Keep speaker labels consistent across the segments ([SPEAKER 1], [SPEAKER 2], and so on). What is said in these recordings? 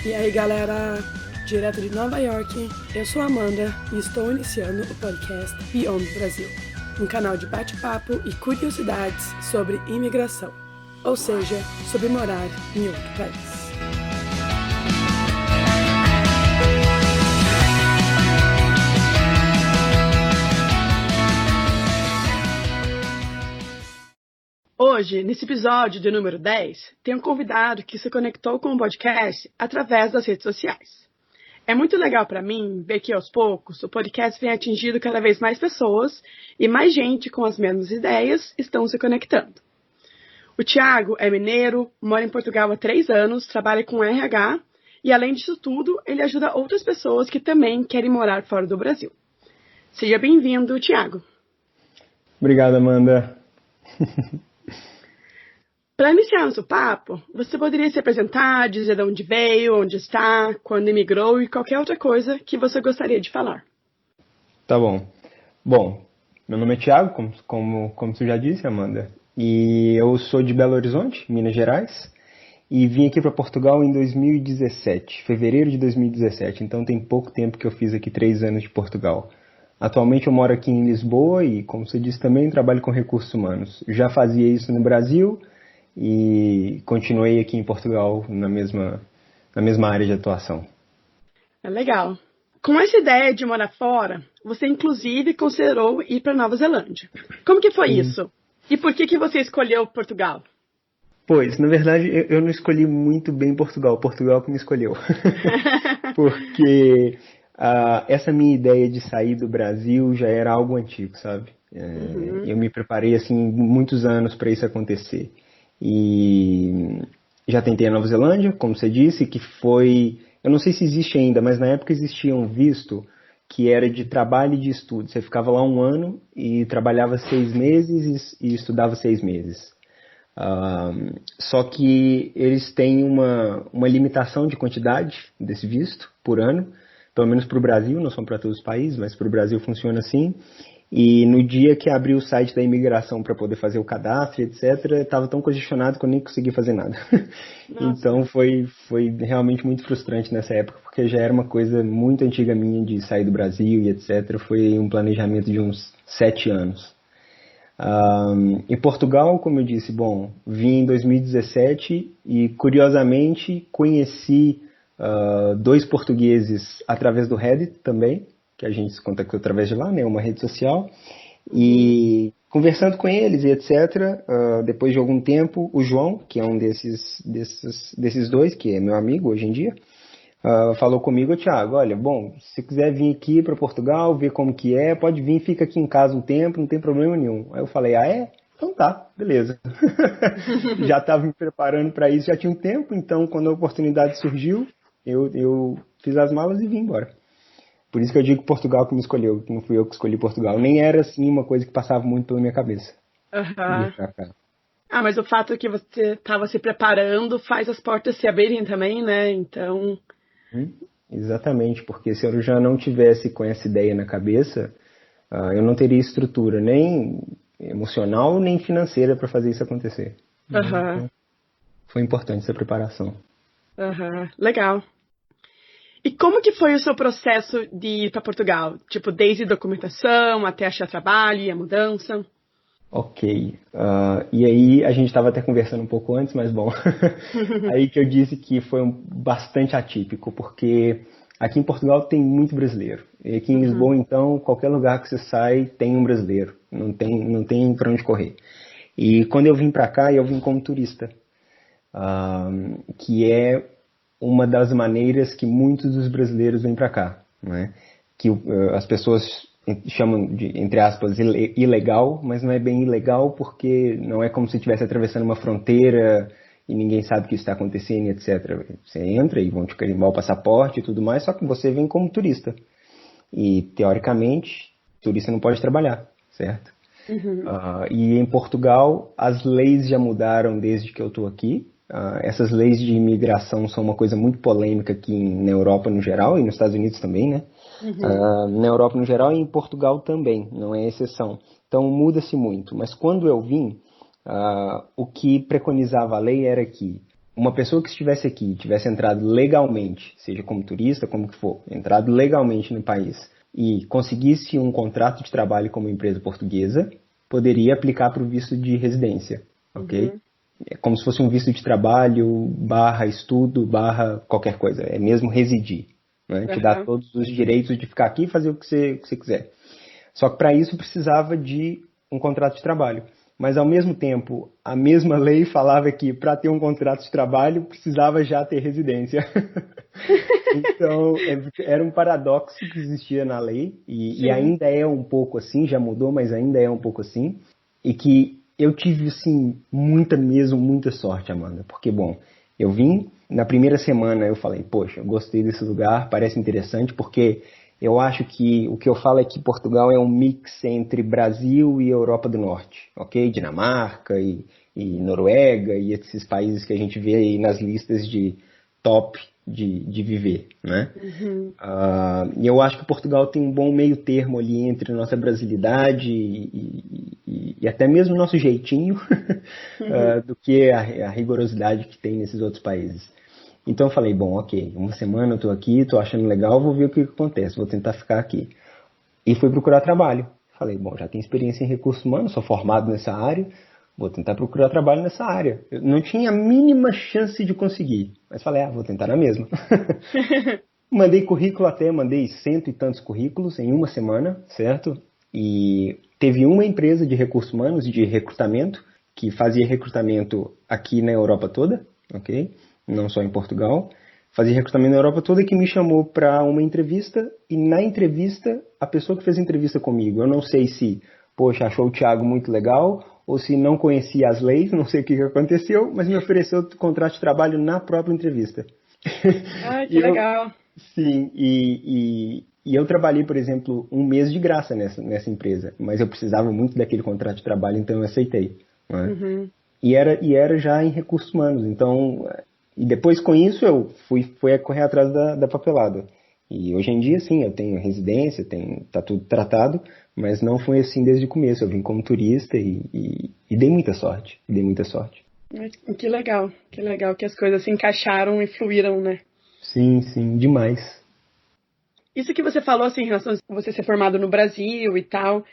[SPEAKER 1] E aí, galera, direto de Nova York, eu sou a Amanda e estou iniciando o podcast Beyond Brasil, um canal de bate-papo e curiosidades sobre imigração, ou seja, sobre morar em outro país. Hoje, nesse episódio de número 10, tem um convidado que se conectou com o podcast através das redes sociais. É muito legal para mim ver que, aos poucos, o podcast vem atingindo cada vez mais pessoas e mais gente com as mesmas ideias estão se conectando. O Thiago é mineiro, mora em Portugal há 3 anos, trabalha com RH e, além disso tudo, ele ajuda outras pessoas que também querem morar fora do Brasil. Seja bem-vindo, Thiago.
[SPEAKER 2] Obrigado, Amanda.
[SPEAKER 1] Para iniciar nosso papo, você poderia se apresentar, dizer de onde veio, onde está, quando emigrou e qualquer outra coisa que você gostaria de falar.
[SPEAKER 2] Tá bom. Bom, meu nome é Thiago, como você já disse, Amanda, e eu sou de Belo Horizonte, Minas Gerais, e vim aqui para Portugal em 2017, fevereiro de 2017, então tem pouco tempo que eu fiz aqui 3 anos de Portugal. Atualmente eu moro aqui em Lisboa e, como você disse também, trabalho com recursos humanos. Já fazia isso no Brasil e continuei aqui em Portugal na mesma área de atuação.
[SPEAKER 1] É legal. Com essa ideia de morar fora, você inclusive considerou ir para Nova Zelândia. Como que foi isso? E por que você escolheu Portugal?
[SPEAKER 2] Pois, na verdade, eu não escolhi muito bem Portugal que me escolheu. Porque essa minha ideia de sair do Brasil já era algo antigo, sabe? Eu me preparei assim muitos anos para isso acontecer. E já tentei a Nova Zelândia, como você disse, que foi... Eu não sei se existe ainda, mas na época existia um visto que era de trabalho e de estudo. Você ficava lá 1 ano e trabalhava 6 meses e estudava 6 meses. Só que eles têm uma limitação de quantidade desse visto por ano, pelo menos para o Brasil, não são para todos os países, mas para o Brasil funciona assim. E no dia que abri o site da imigração para poder fazer o cadastro, etc., estava tão congestionado que eu nem consegui fazer nada. Então foi realmente muito frustrante nessa época, porque já era uma coisa muito antiga minha de sair do Brasil e etc. Foi um planejamento de uns 7 anos. Em Portugal, como eu disse, vim em 2017 e, curiosamente, conheci 2 portugueses através do Reddit também, que a gente se contactou através de lá, né, uma rede social, e conversando com eles e etc., depois de algum tempo, o João, que é um desses 2, que é meu amigo hoje em dia, falou comigo: Thiago, olha, se quiser vir aqui para Portugal, ver como que é, pode vir, fica aqui em casa um tempo, não tem problema nenhum. Aí eu falei: é? Então tá, beleza. Já estava me preparando para isso, já tinha um tempo, então quando a oportunidade surgiu, eu fiz as malas e vim embora. Por isso que eu digo Portugal que me escolheu, que não fui eu que escolhi Portugal. Nem era, assim, uma coisa que passava muito pela minha cabeça.
[SPEAKER 1] Mas o fato que você estava se preparando faz as portas se abrirem também, né? Então...
[SPEAKER 2] Exatamente, porque se eu já não tivesse com essa ideia na cabeça, eu não teria estrutura nem emocional, nem financeira para fazer isso acontecer. Então, foi importante essa preparação.
[SPEAKER 1] Legal. E como que foi o seu processo de ir para Portugal? Tipo, desde documentação até achar trabalho e a mudança?
[SPEAKER 2] Ok. E aí, a gente estava até conversando um pouco antes, mas aí que eu disse que foi bastante atípico, porque aqui em Portugal tem muito brasileiro. E aqui em Lisboa, então, qualquer lugar que você sai, tem um brasileiro. Não tem para onde correr. E quando eu vim para cá, eu vim como turista, que é uma das maneiras que muitos dos brasileiros vêm para cá, né? Que as pessoas chamam de, entre aspas, ilegal, mas não é bem ilegal porque não é como se estivesse atravessando uma fronteira e ninguém sabe o que está acontecendo, etc. Você entra e vão te carimbar o passaporte e tudo mais, só que você vem como turista. E, teoricamente, turista não pode trabalhar, certo? E em Portugal, as leis já mudaram desde que eu estou aqui. Essas leis de imigração são uma coisa muito polêmica aqui na Europa no geral e nos Estados Unidos também, né? Na Europa no geral e em Portugal também, não é exceção. Então muda-se muito. Mas quando eu vim, o que preconizava a lei era que uma pessoa que estivesse aqui, tivesse entrado legalmente, seja como turista, como que for, entrado legalmente no país e conseguisse um contrato de trabalho como empresa portuguesa, poderia aplicar para o visto de residência, ok?
[SPEAKER 1] Uhum.
[SPEAKER 2] É como se fosse um visto de trabalho, barra estudo, barra qualquer coisa. É mesmo residir, né? Te dá
[SPEAKER 1] Aham.
[SPEAKER 2] todos os direitos de ficar aqui e fazer o que você quiser. Só que para isso precisava de um contrato de trabalho. Mas, ao mesmo tempo, a mesma lei falava que para ter um contrato de trabalho precisava já ter residência. Então, era um paradoxo que existia na lei, e
[SPEAKER 1] Sim.
[SPEAKER 2] ainda é um pouco assim, já mudou, mas ainda é um pouco assim, e que eu tive, assim, muita sorte, Amanda, porque, bom, eu vim, na primeira semana eu falei, poxa, eu gostei desse lugar, parece interessante, porque eu acho que o que eu falo é que Portugal é um mix entre Brasil e Europa do Norte, ok? Dinamarca e Noruega e esses países que a gente vê aí nas listas de top de viver, né?
[SPEAKER 1] Uhum.
[SPEAKER 2] E eu acho que Portugal tem um bom meio termo ali entre nossa brasilidade e até mesmo nosso jeitinho
[SPEAKER 1] Uhum.
[SPEAKER 2] do que a rigorosidade que tem nesses outros países. Então eu falei, bom, ok, uma semana eu tô aqui, tô achando legal, vou ver o que acontece, vou tentar ficar aqui. E fui procurar trabalho. Falei, bom, já tenho experiência em recursos humanos, sou formado nessa área, vou tentar procurar trabalho nessa área. Eu não tinha a mínima chance de conseguir, mas falei, vou tentar na mesma. Mandei currículo até, mandei cento e tantos currículos em uma semana, certo? E teve uma empresa de recursos humanos, de recrutamento, que fazia recrutamento aqui na Europa toda, ok? Não só em Portugal. Fazia recrutamento na Europa toda, que me chamou para uma entrevista, e na entrevista, a pessoa que fez a entrevista comigo, eu não sei se, poxa, achou o Thiago muito legal, ou se não conhecia as leis, não sei o que aconteceu, mas me ofereceu o contrato de trabalho na própria entrevista.
[SPEAKER 1] Ai,
[SPEAKER 2] E
[SPEAKER 1] que
[SPEAKER 2] eu,
[SPEAKER 1] legal.
[SPEAKER 2] sim, e eu trabalhei, por exemplo, um mês de graça nessa empresa, mas eu precisava muito daquele contrato de trabalho, então eu aceitei, né?
[SPEAKER 1] Uhum.
[SPEAKER 2] E era já em recursos humanos, então, e depois com isso eu fui a correr atrás da papelada. E hoje em dia, sim, eu tenho residência, tá tudo tratado, mas não foi assim desde o começo. Eu vim como turista e dei muita sorte, dei muita sorte.
[SPEAKER 1] Ai, que legal que as coisas se encaixaram e fluíram, né?
[SPEAKER 2] Sim, sim, demais.
[SPEAKER 1] Isso que você falou, assim, em relação a você ser formado no Brasil e tal,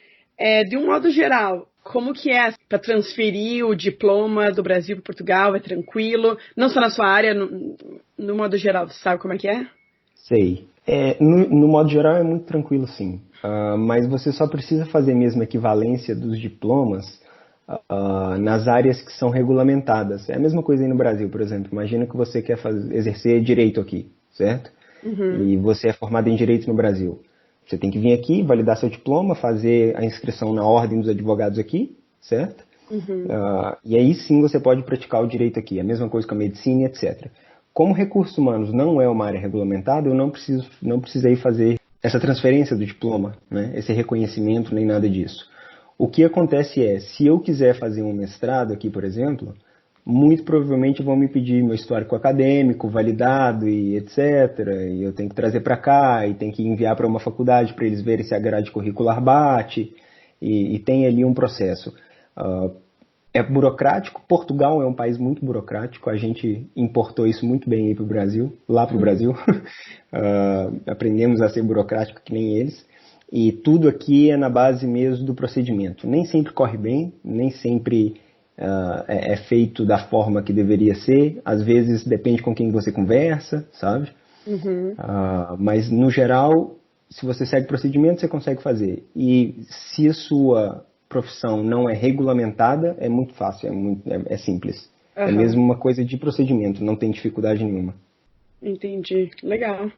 [SPEAKER 1] de um modo geral, como que é para transferir o diploma do Brasil para Portugal? É tranquilo? Não só na sua área, no modo geral, você sabe como é que é?
[SPEAKER 2] Sei. No modo geral é muito tranquilo, sim. Mas você só precisa fazer mesmo a equivalência dos diplomas nas áreas que são regulamentadas. É a mesma coisa aí no Brasil, por exemplo. Imagina que você quer exercer direito aqui, certo?
[SPEAKER 1] Uhum,
[SPEAKER 2] E você é formado em direito no Brasil. Você tem que vir aqui, validar seu diploma, fazer a inscrição na ordem dos advogados aqui, certo?
[SPEAKER 1] uhum,
[SPEAKER 2] E aí sim você pode praticar o direito aqui. A mesma coisa com a medicina, etc. Como recursos humanos não é uma área regulamentada, eu não precisei fazer essa transferência do diploma, né? Esse reconhecimento, nem nada disso. O que acontece é, se eu quiser fazer um mestrado aqui, por exemplo, muito provavelmente vão me pedir meu histórico acadêmico, validado e etc. E eu tenho que trazer para cá, e tenho que enviar para uma faculdade para eles verem se a grade curricular bate, e tem ali um processo. É burocrático. Portugal é um país muito burocrático. A gente importou isso muito bem aí para o Brasil, lá para o
[SPEAKER 1] uhum.
[SPEAKER 2] Brasil. Aprendemos a ser burocrático que nem eles. E tudo aqui é na base mesmo do procedimento. Nem sempre corre bem, nem sempre é feito da forma que deveria ser. Às vezes depende com quem você conversa, sabe?
[SPEAKER 1] Uhum.
[SPEAKER 2] Mas no geral, se você segue o procedimento, você consegue fazer. E se a sua profissão não é regulamentada, é muito fácil, é simples. É
[SPEAKER 1] Aham,
[SPEAKER 2] mesmo uma coisa de procedimento, não tem dificuldade nenhuma.
[SPEAKER 1] entendi. Legal.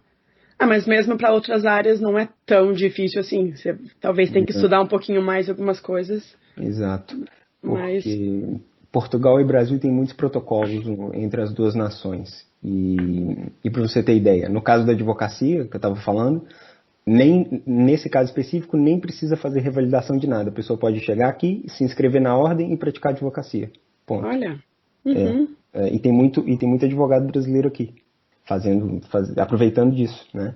[SPEAKER 1] Ah, mas mesmo para outras áreas não é tão difícil assim. Você talvez tenha que estudar um pouquinho mais algumas coisas,
[SPEAKER 2] Exato.
[SPEAKER 1] mas.
[SPEAKER 2] Porque Portugal e Brasil têm muitos protocolos entre as duas nações. E para você ter ideia, no caso da advocacia, que eu estava falando, nem nesse caso específico, nem precisa fazer revalidação de nada. A pessoa pode chegar aqui, se inscrever na ordem e praticar advocacia. Ponto.
[SPEAKER 1] Olha.
[SPEAKER 2] É,
[SPEAKER 1] Uhum.
[SPEAKER 2] e tem muito advogado brasileiro aqui, aproveitando disso, né?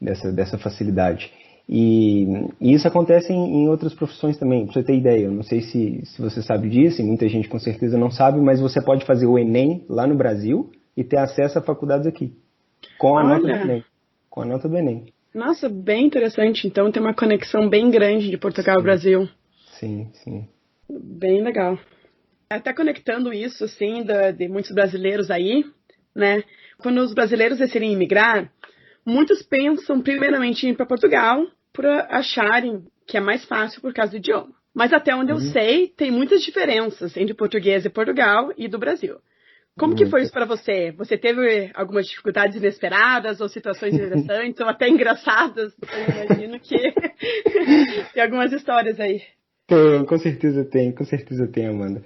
[SPEAKER 2] Dessa facilidade. E isso acontece em outras profissões também, para você ter ideia. Eu não sei se você sabe disso, e muita gente com certeza não sabe, mas você pode fazer o Enem lá no Brasil e ter acesso a faculdades aqui, com a nota do
[SPEAKER 1] Olha,
[SPEAKER 2] Enem. Com a nota do Enem.
[SPEAKER 1] nossa, bem interessante. Então tem uma conexão bem grande de Portugal ao
[SPEAKER 2] Sim,
[SPEAKER 1] Brasil.
[SPEAKER 2] sim, sim.
[SPEAKER 1] Bem legal. Até conectando isso, assim, de muitos brasileiros aí, né? Quando os brasileiros decidem imigrar, muitos pensam primeiramente em ir para Portugal por acharem que é mais fácil por causa do idioma. Mas até onde eu
[SPEAKER 2] Uhum.
[SPEAKER 1] sei, tem muitas diferenças entre português de Portugal e do Brasil. Como que foi
[SPEAKER 2] Muita.
[SPEAKER 1] isso para você? Você teve algumas dificuldades inesperadas ou situações interessantes ou até engraçadas? Eu imagino que tem algumas histórias aí.
[SPEAKER 2] Com certeza tem, Amanda.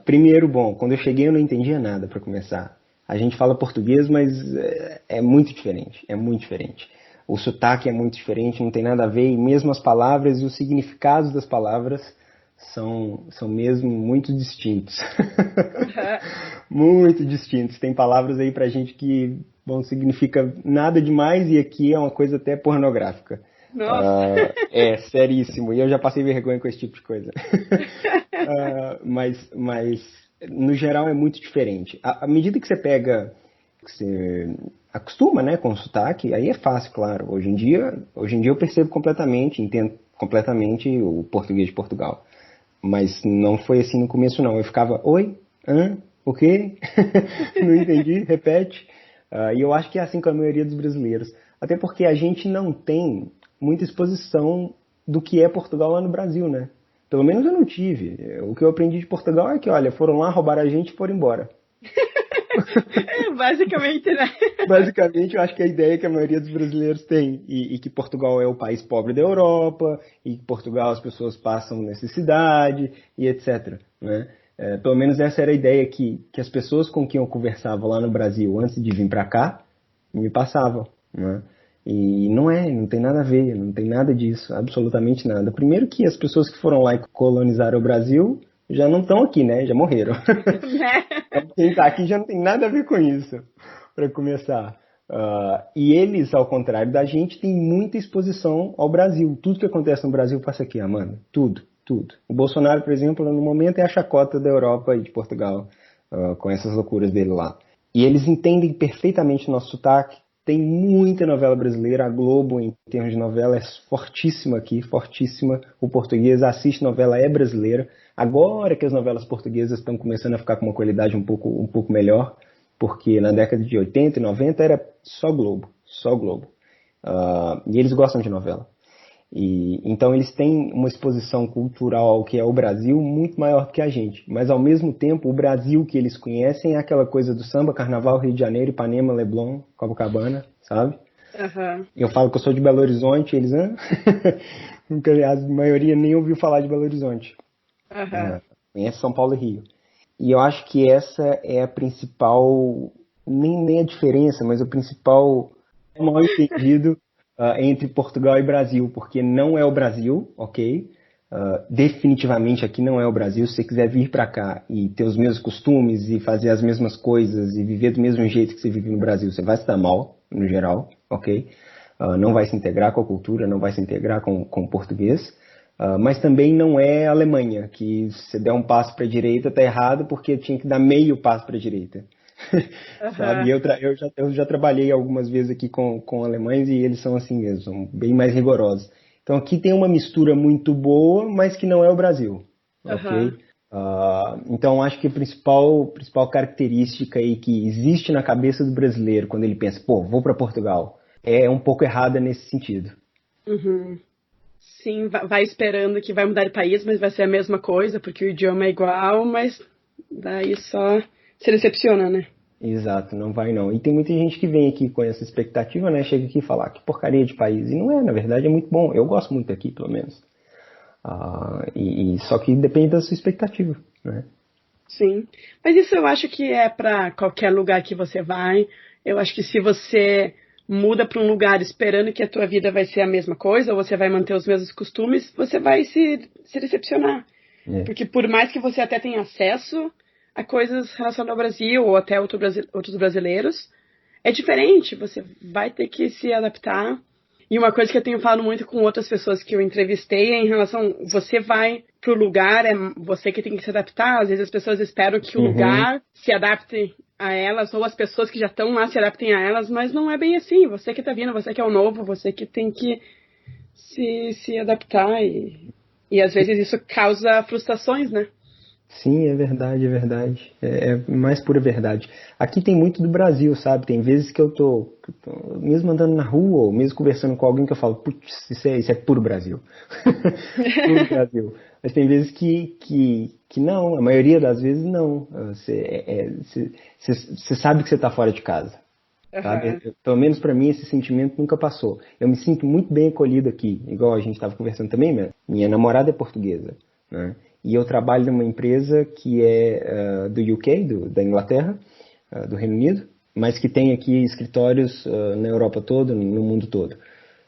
[SPEAKER 2] Primeiro, bom, quando eu cheguei eu não entendia nada para começar. A gente fala português, mas é muito diferente, é muito diferente. O sotaque é muito diferente, não tem nada a ver, e mesmo as palavras e os significados das palavras são mesmo muito distintos.
[SPEAKER 1] Uhum.
[SPEAKER 2] Muito distintos. Tem palavras aí pra gente que, bom, significa nada demais e aqui é uma coisa até pornográfica.
[SPEAKER 1] Nossa.
[SPEAKER 2] É seríssimo. E eu já passei vergonha com esse tipo de coisa. Mas, no geral, é muito diferente. À medida que você pega, que você acostuma, né, com o sotaque, aí é fácil, claro. Hoje em dia eu percebo completamente, entendo completamente o português de Portugal. Mas não foi assim no começo, não. Eu ficava, oi? Hã? O quê? Não entendi, repete. E eu acho que é assim com a maioria dos brasileiros. Até porque a gente não tem muita exposição do que é Portugal lá no Brasil, né? Pelo menos eu não tive. O que eu aprendi de Portugal é que, olha, foram lá, roubaram a gente e foram embora.
[SPEAKER 1] É, basicamente, né?
[SPEAKER 2] Basicamente, eu acho que é a ideia que a maioria dos brasileiros tem, e que Portugal é o país pobre da Europa, e que Portugal as pessoas passam necessidade, e etc. Né? Pelo menos essa era a ideia que as pessoas com quem eu conversava lá no Brasil antes de vir para cá me passavam. Né? E não tem nada a ver, não tem nada disso, absolutamente nada. Primeiro que as pessoas que foram lá e colonizaram o Brasil já não estão aqui, né? Já morreram.
[SPEAKER 1] Né?
[SPEAKER 2] Quem está aqui já não tem nada a ver com isso, para começar. E eles, ao contrário da gente, têm muita exposição ao Brasil. Tudo que acontece no Brasil passa aqui, Amanda. Tudo, tudo. O Bolsonaro, por exemplo, no momento é a chacota da Europa e de Portugal, com essas loucuras dele lá. E eles entendem perfeitamente o nosso sotaque. Tem muita novela brasileira. A Globo, em termos de novela, é fortíssima aqui, fortíssima. O português assiste novela, é brasileira. Agora que as novelas portuguesas estão começando a ficar com uma qualidade um pouco melhor, porque na década de 80 e 90 era só Globo, só Globo. E eles gostam de novela. Então eles têm uma exposição cultural ao que é o Brasil muito maior do que a gente. Mas ao mesmo tempo, o Brasil que eles conhecem é aquela coisa do samba, carnaval, Rio de Janeiro, Ipanema, Leblon, Copacabana, sabe?
[SPEAKER 1] Uhum.
[SPEAKER 2] Eu falo que eu sou de Belo Horizonte, eles, hã? Nunca, a maioria nem ouviu falar de Belo Horizonte.
[SPEAKER 1] Uhum.
[SPEAKER 2] Conhece São Paulo e Rio. E eu acho que essa é a principal, nem a diferença, mas o principal mal entendido entre Portugal e Brasil, porque não é o Brasil, ok? Definitivamente aqui não é o Brasil. Se você quiser vir para cá e ter os mesmos costumes e fazer as mesmas coisas e viver do mesmo jeito que você vive no Brasil, você vai se dar mal, no geral, ok? Não vai se integrar com a cultura, não vai se integrar com o português. Mas também não é a Alemanha, que se você der um passo para a direita está errado porque tinha que dar meio passo para a direita. Sabe?
[SPEAKER 1] Uhum.
[SPEAKER 2] Eu já trabalhei algumas vezes aqui com alemães e eles são assim mesmo, são bem mais rigorosos. Então aqui tem uma mistura muito boa, mas que não é o Brasil,
[SPEAKER 1] Uhum.
[SPEAKER 2] ok? Então acho que a principal característica aí que existe na cabeça do brasileiro quando ele pensa, pô, vou para Portugal, é um pouco errada nesse sentido.
[SPEAKER 1] Uhum. Sim, vai esperando que vai mudar de país, mas vai ser a mesma coisa, porque o idioma é igual, mas daí só se decepciona, né?
[SPEAKER 2] Exato, não vai não. E tem muita gente que vem aqui com essa expectativa, né? Chega aqui e fala, que porcaria de país. E não é, na verdade é muito bom. Eu gosto muito aqui, pelo menos. Só que depende da sua expectativa, né?
[SPEAKER 1] Sim. Mas isso eu acho que é para qualquer lugar que você vai. Eu acho que se você muda para um lugar esperando que a tua vida vai ser a mesma coisa, ou você vai manter os mesmos costumes, você vai se decepcionar.
[SPEAKER 2] É.
[SPEAKER 1] Porque por mais que você até tenha acesso a coisas relacionadas ao Brasil ou até outros brasileiros, é diferente. Você vai ter que se adaptar. E uma coisa que eu tenho falado muito com outras pessoas que eu entrevistei é em relação, você vai pro lugar, é você que tem que se adaptar, às vezes as pessoas esperam que o lugar se adapte a elas, ou as pessoas que já estão lá se adaptem a elas, mas não é bem assim, você que tá vindo, você que é o novo, você que tem que se adaptar e às vezes isso causa frustrações, né?
[SPEAKER 2] Sim, é verdade, é verdade. É mais pura verdade. Aqui tem muito do Brasil, sabe? Tem vezes que eu tô mesmo andando na rua, ou mesmo conversando com alguém que eu falo, putz, isso é puro Brasil. Puro Brasil. Mas tem vezes que não, a maioria das vezes não. Você sabe que você está fora de casa. Sabe? Pelo menos para mim esse sentimento nunca passou. Eu me sinto muito bem acolhido aqui, igual a gente estava conversando também, né? Minha namorada é portuguesa, né? E eu trabalho numa empresa que é do UK, da Inglaterra, do Reino Unido, mas que tem aqui escritórios na Europa toda, no mundo todo.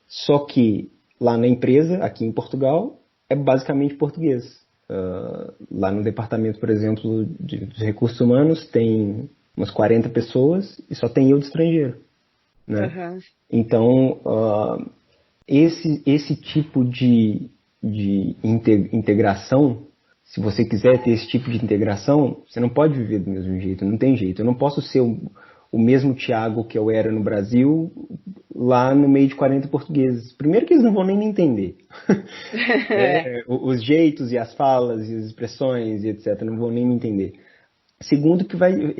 [SPEAKER 2] Só que lá na empresa, aqui em Portugal, é basicamente português. Lá no departamento, por exemplo, dos recursos humanos, tem umas 40 pessoas e só tem eu de estrangeiro, né? Então, esse tipo de integração, se você quiser ter esse tipo de integração, você não pode viver do mesmo jeito, não tem jeito. Eu não posso ser o mesmo Thiago que eu era no Brasil, lá no meio de 40 portugueses. Primeiro que eles não vão nem me entender. Os jeitos e as falas e as expressões e etc. não vão nem me entender. Segundo que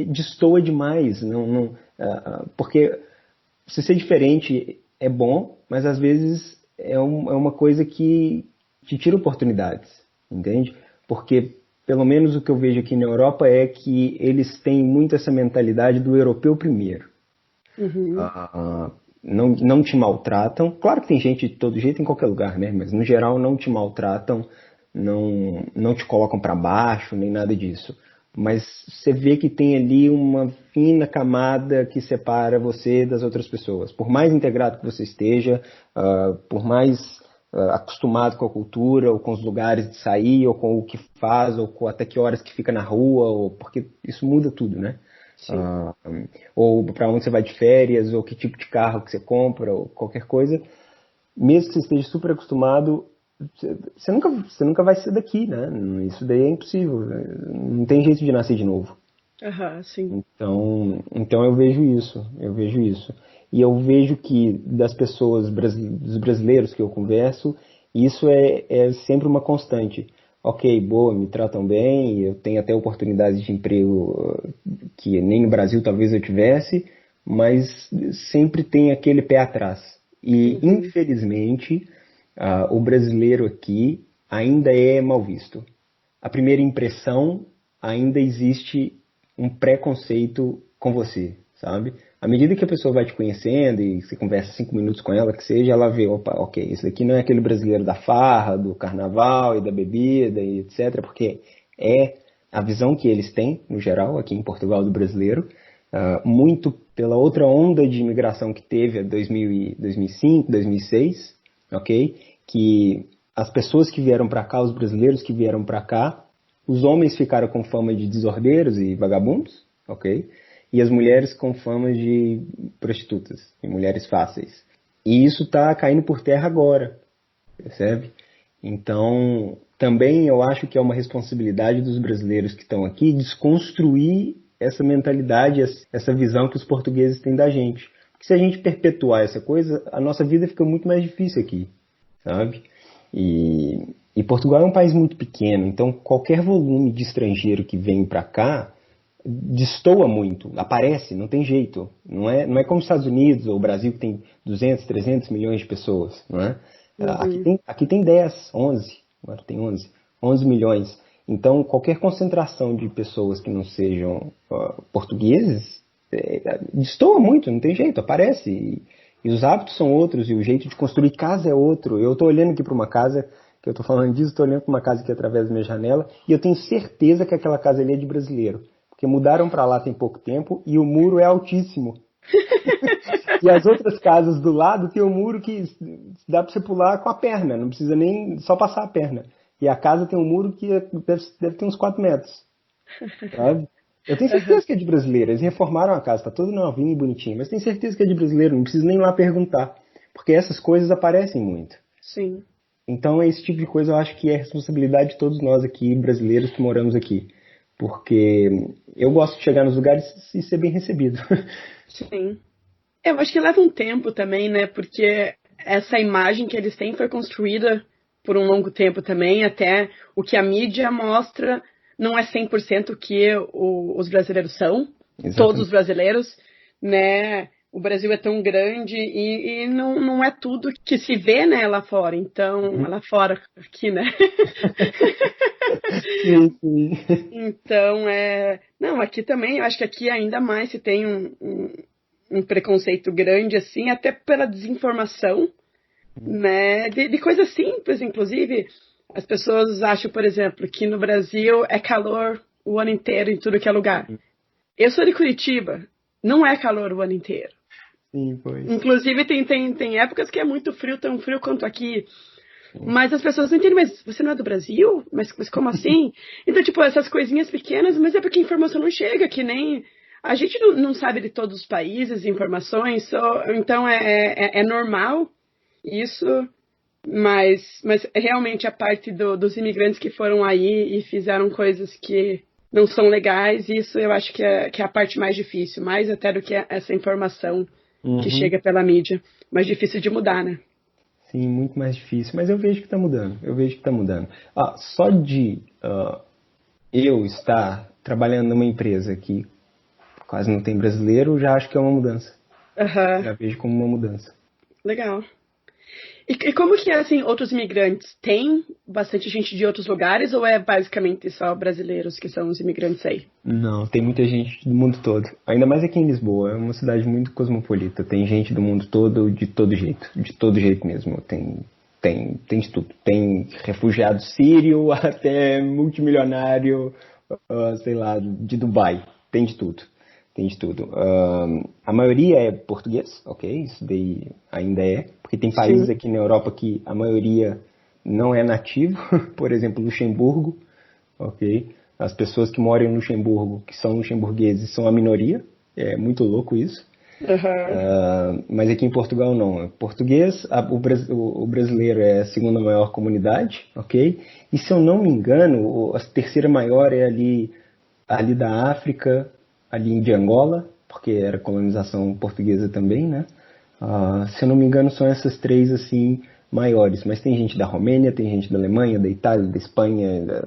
[SPEAKER 2] destoa demais. Porque se ser diferente é bom, mas às vezes é uma coisa que te tira oportunidades, entende? Porque, pelo menos o que eu vejo aqui na Europa é que eles têm muito essa mentalidade do europeu primeiro. Não te maltratam. Claro que tem gente de todo jeito em qualquer lugar, né? Mas no geral não te maltratam, não te colocam para baixo, nem nada disso. Mas você vê que tem ali uma fina camada que separa você das outras pessoas. Por mais integrado que você esteja, por mais acostumado com a cultura, ou com os lugares de sair, ou com o que faz, ou com até que horas que fica na rua, porque isso muda tudo, né? Ou para onde você vai de férias, ou que tipo de carro que você compra, ou qualquer coisa. Mesmo que você esteja super acostumado, você nunca vai ser daqui, né? Isso daí é impossível. Não tem jeito de nascer de novo.
[SPEAKER 1] Sim.
[SPEAKER 2] Então eu vejo isso. E eu vejo que das pessoas, dos brasileiros que eu converso, isso é sempre uma constante. Ok, boa, me tratam bem, eu tenho até oportunidades de emprego que nem no Brasil talvez eu tivesse, mas sempre tem aquele pé atrás. E, infelizmente, o brasileiro aqui ainda é mal visto. A primeira impressão ainda existe um preconceito com você, sabe? À medida que a pessoa vai te conhecendo e você conversa 5 minutos com ela, que seja, ela vê, opa, ok, esse daqui não é aquele brasileiro da farra, do carnaval e da bebida e etc, porque é a visão que eles têm, no geral, aqui em Portugal, do brasileiro, muito pela outra onda de imigração que teve em 2005, 2006, ok? Que as pessoas que vieram para cá, os brasileiros que vieram para cá, os homens ficaram com fama de desordeiros e vagabundos, ok? E as mulheres com fama de prostitutas, de mulheres fáceis. E isso está caindo por terra agora, percebe? Então, também eu acho que é uma responsabilidade dos brasileiros que estão aqui desconstruir essa mentalidade, essa visão que os portugueses têm da gente. Porque se a gente perpetuar essa coisa, a nossa vida fica muito mais difícil aqui, sabe? E Portugal é um país muito pequeno, então qualquer volume de estrangeiro que vem para cá destoa muito, aparece, não tem jeito. Não é como os Estados Unidos ou o Brasil que tem 200, 300 milhões de pessoas, não é? Aqui tem 10, 11, agora tem 11 milhões. Então qualquer concentração de pessoas que não sejam portugueses destoa muito, não tem jeito, aparece. E os hábitos são outros, e o jeito de construir casa é outro. Eu estou olhando aqui para uma casa, que eu estou falando disso, estou olhando para uma casa aqui através da minha janela, e eu tenho certeza que aquela casa ali é de brasileiro. Porque mudaram para lá tem pouco tempo, e o muro é altíssimo. E as outras casas do lado tem um muro que dá para você pular com a perna, não precisa nem só passar a perna. E a casa tem um muro que deve ter uns 4 metros. Sabe? Eu tenho certeza que é de brasileiro. Eles reformaram a casa, tá toda novinha e bonitinha, mas tenho certeza que é de brasileiro, não preciso nem lá perguntar. porque essas coisas aparecem muito.
[SPEAKER 1] Sim.
[SPEAKER 2] Então, esse tipo de coisa eu acho que é responsabilidade de todos nós aqui, brasileiros que moramos aqui. Porque eu gosto de chegar nos lugares e ser bem recebido.
[SPEAKER 1] Sim. Eu acho que leva um tempo também, né? Porque essa imagem que eles têm foi construída por um longo tempo também, até o que a mídia mostra não é 100% o que os brasileiros são, todos os
[SPEAKER 2] Exatamente.
[SPEAKER 1] brasileiros, né? O Brasil é tão grande e não é tudo que se vê, né, lá fora. Então,
[SPEAKER 2] Uhum.
[SPEAKER 1] lá fora, aqui, né?
[SPEAKER 2] Sim, sim.
[SPEAKER 1] Então, não, aqui também, eu acho que aqui ainda mais se tem um preconceito grande, assim, até pela desinformação, né? De coisas simples, inclusive. As pessoas acham, por exemplo, que no Brasil é calor o ano inteiro em tudo que é lugar. Eu sou de Curitiba, não é calor o ano inteiro.
[SPEAKER 2] Sim, pois.
[SPEAKER 1] Inclusive, tem épocas que é muito frio, tão frio quanto aqui. Mas as pessoas não entendem, mas você não é do Brasil? Mas como assim? Então, tipo, essas coisinhas pequenas, mas é porque a informação não chega, que nem. A gente não sabe de todos os países, informações, então é normal isso, mas realmente a parte dos imigrantes que foram aí e fizeram coisas que não são legais, isso eu acho que é a parte mais difícil, mais até do que essa informação que
[SPEAKER 2] Uhum.
[SPEAKER 1] chega pela mídia. Mais difícil de mudar, né?
[SPEAKER 2] Sim, muito mais difícil. Mas eu vejo que está mudando. Eu vejo que está mudando. Só de eu estar trabalhando numa empresa que quase não tem brasileiro, já acho que é uma mudança.
[SPEAKER 1] Aham,
[SPEAKER 2] Já vejo como uma mudança.
[SPEAKER 1] legal. E como que é, assim, outros imigrantes? Tem bastante gente de outros lugares ou é basicamente só brasileiros que são os imigrantes aí?
[SPEAKER 2] Não, tem muita gente do mundo todo. Ainda mais aqui em Lisboa. É uma cidade muito cosmopolita. Tem gente do mundo todo, de todo jeito. De todo jeito mesmo. Tem de tudo. Tem refugiado sírio até multimilionário, sei lá, de Dubai. Tem de tudo. Tem de tudo. A maioria é português, ok? Isso daí ainda é. Porque tem países
[SPEAKER 1] Sim.
[SPEAKER 2] aqui na Europa que a maioria não é nativo. Por exemplo, Luxemburgo, ok? As pessoas que moram em Luxemburgo, que são luxemburgueses, são a minoria. É muito louco isso.
[SPEAKER 1] Aham.
[SPEAKER 2] Mas aqui em Portugal não. Português, o brasileiro é a segunda maior comunidade, ok? E se eu não me engano, a terceira maior é ali da África, ali de Angola, porque era colonização portuguesa também, né? Se eu não me engano, são essas três assim maiores. Mas tem gente da Romênia, tem gente da Alemanha, da Itália, da Espanha.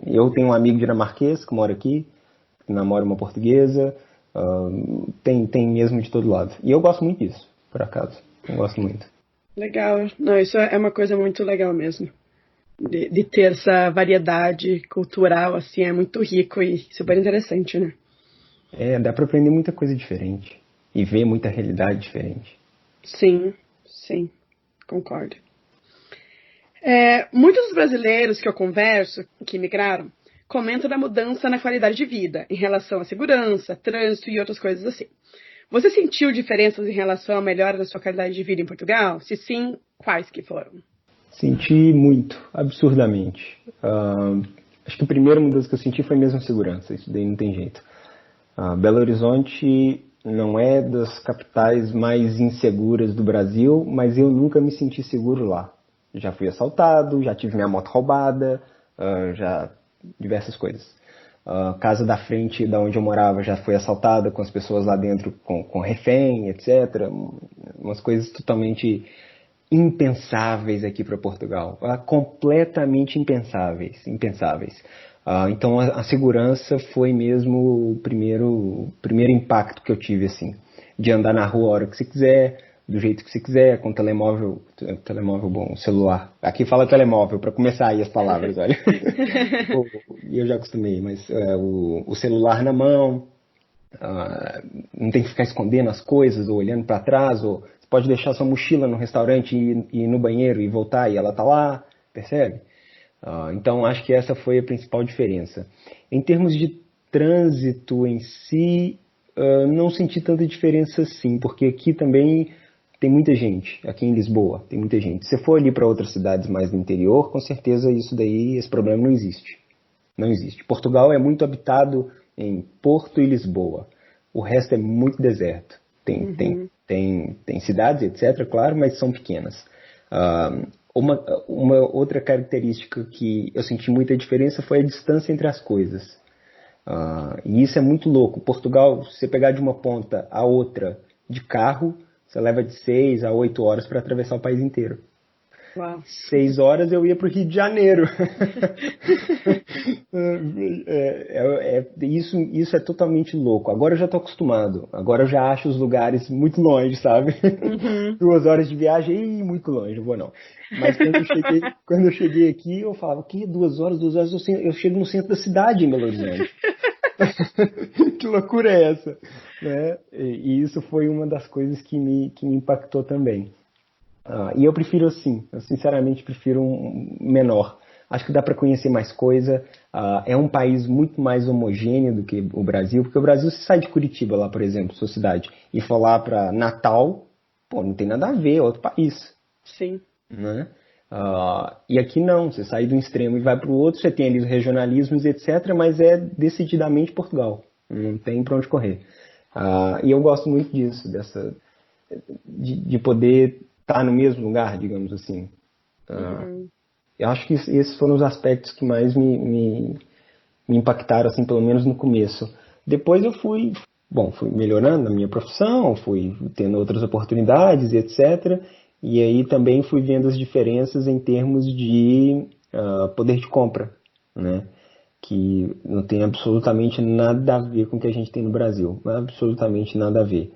[SPEAKER 2] Eu tenho um amigo dinamarquês que mora aqui, que namora uma portuguesa. Tem mesmo de todo lado. E eu gosto muito disso, por acaso. Eu gosto muito.
[SPEAKER 1] Legal. Não, isso é uma coisa muito legal mesmo. De ter essa variedade cultural, assim, é muito rico e super interessante, né?
[SPEAKER 2] Dá pra aprender muita coisa diferente. E ver muita realidade diferente.
[SPEAKER 1] Sim, sim, concordo. Muitos dos brasileiros que eu converso, que migraram, comentam da mudança na qualidade de vida, em relação à segurança, trânsito e outras coisas assim. Você sentiu diferenças em relação à melhora da sua qualidade de vida em Portugal? Se sim, quais que foram?
[SPEAKER 2] Senti muito, absurdamente. Acho que a primeira mudança que eu senti foi mesmo segurança. Isso daí não tem jeito. Belo Horizonte não é das capitais mais inseguras do Brasil, mas eu nunca me senti seguro lá. Já fui assaltado, já tive minha moto roubada, já diversas coisas. Casa da frente da onde eu morava já foi assaltada com as pessoas lá dentro com refém, etc. Umas coisas totalmente impensáveis aqui para Portugal, completamente impensáveis. Então a segurança foi mesmo o primeiro impacto que eu tive assim, de andar na rua a hora que você quiser, do jeito que você quiser, com telemóvel bom, celular. Aqui fala telemóvel para começar aí as palavras, olha. E eu já acostumei, mas o celular na mão, não tem que ficar escondendo as coisas ou olhando para trás, ou você pode deixar sua mochila no restaurante e ir no banheiro e voltar e ela tá lá, percebe? Então acho que essa foi a principal diferença. Em termos de trânsito em si, não senti tanta diferença assim, porque aqui também tem muita gente, aqui em Lisboa tem muita gente. Se for ali para outras cidades mais do interior, com certeza isso daí, esse problema não existe. Não existe. Portugal é muito habitado em Porto e Lisboa. O resto é muito deserto. Tem cidades, etc., claro, mas são pequenas. Uma outra característica que eu senti muita diferença foi a distância entre as coisas. E isso é muito louco. Portugal, se você pegar de uma ponta a outra de carro, você leva de 6 a 8 horas para atravessar o país inteiro.
[SPEAKER 1] Uau.
[SPEAKER 2] 6 horas eu ia para o Rio de Janeiro. Isso é totalmente louco. Agora eu já estou acostumado. Agora eu já acho os lugares muito longe, sabe? 2 horas de viagem, muito longe, não vou não. Mas quando eu cheguei aqui, eu falava, que 2 horas? 2 horas eu chego no centro da cidade, em Belo Horizonte. Que loucura é essa? Né? E isso foi uma das coisas que me impactou também. E eu prefiro assim, eu sinceramente prefiro um menor. Acho que dá para conhecer mais coisa. É um país muito mais homogêneo do que o Brasil, porque o Brasil, se sai de Curitiba lá, por exemplo, sua cidade, e for lá para Natal, pô, não tem nada a ver, é outro país.
[SPEAKER 1] Sim.
[SPEAKER 2] Né? E aqui não, você sai de um extremo e vai para o outro, você tem ali os regionalismos, etc., mas é decididamente Portugal, não tem para onde correr. E eu gosto muito disso, de poder estar no mesmo lugar, digamos assim. Eu acho que esses foram os aspectos que mais me impactaram, assim, pelo menos no começo. Depois eu fui melhorando na minha profissão, fui tendo outras oportunidades, etc., e aí também fui vendo as diferenças em termos de poder de compra, né? Que não tem absolutamente nada a ver com o que a gente tem no Brasil. Absolutamente nada a ver.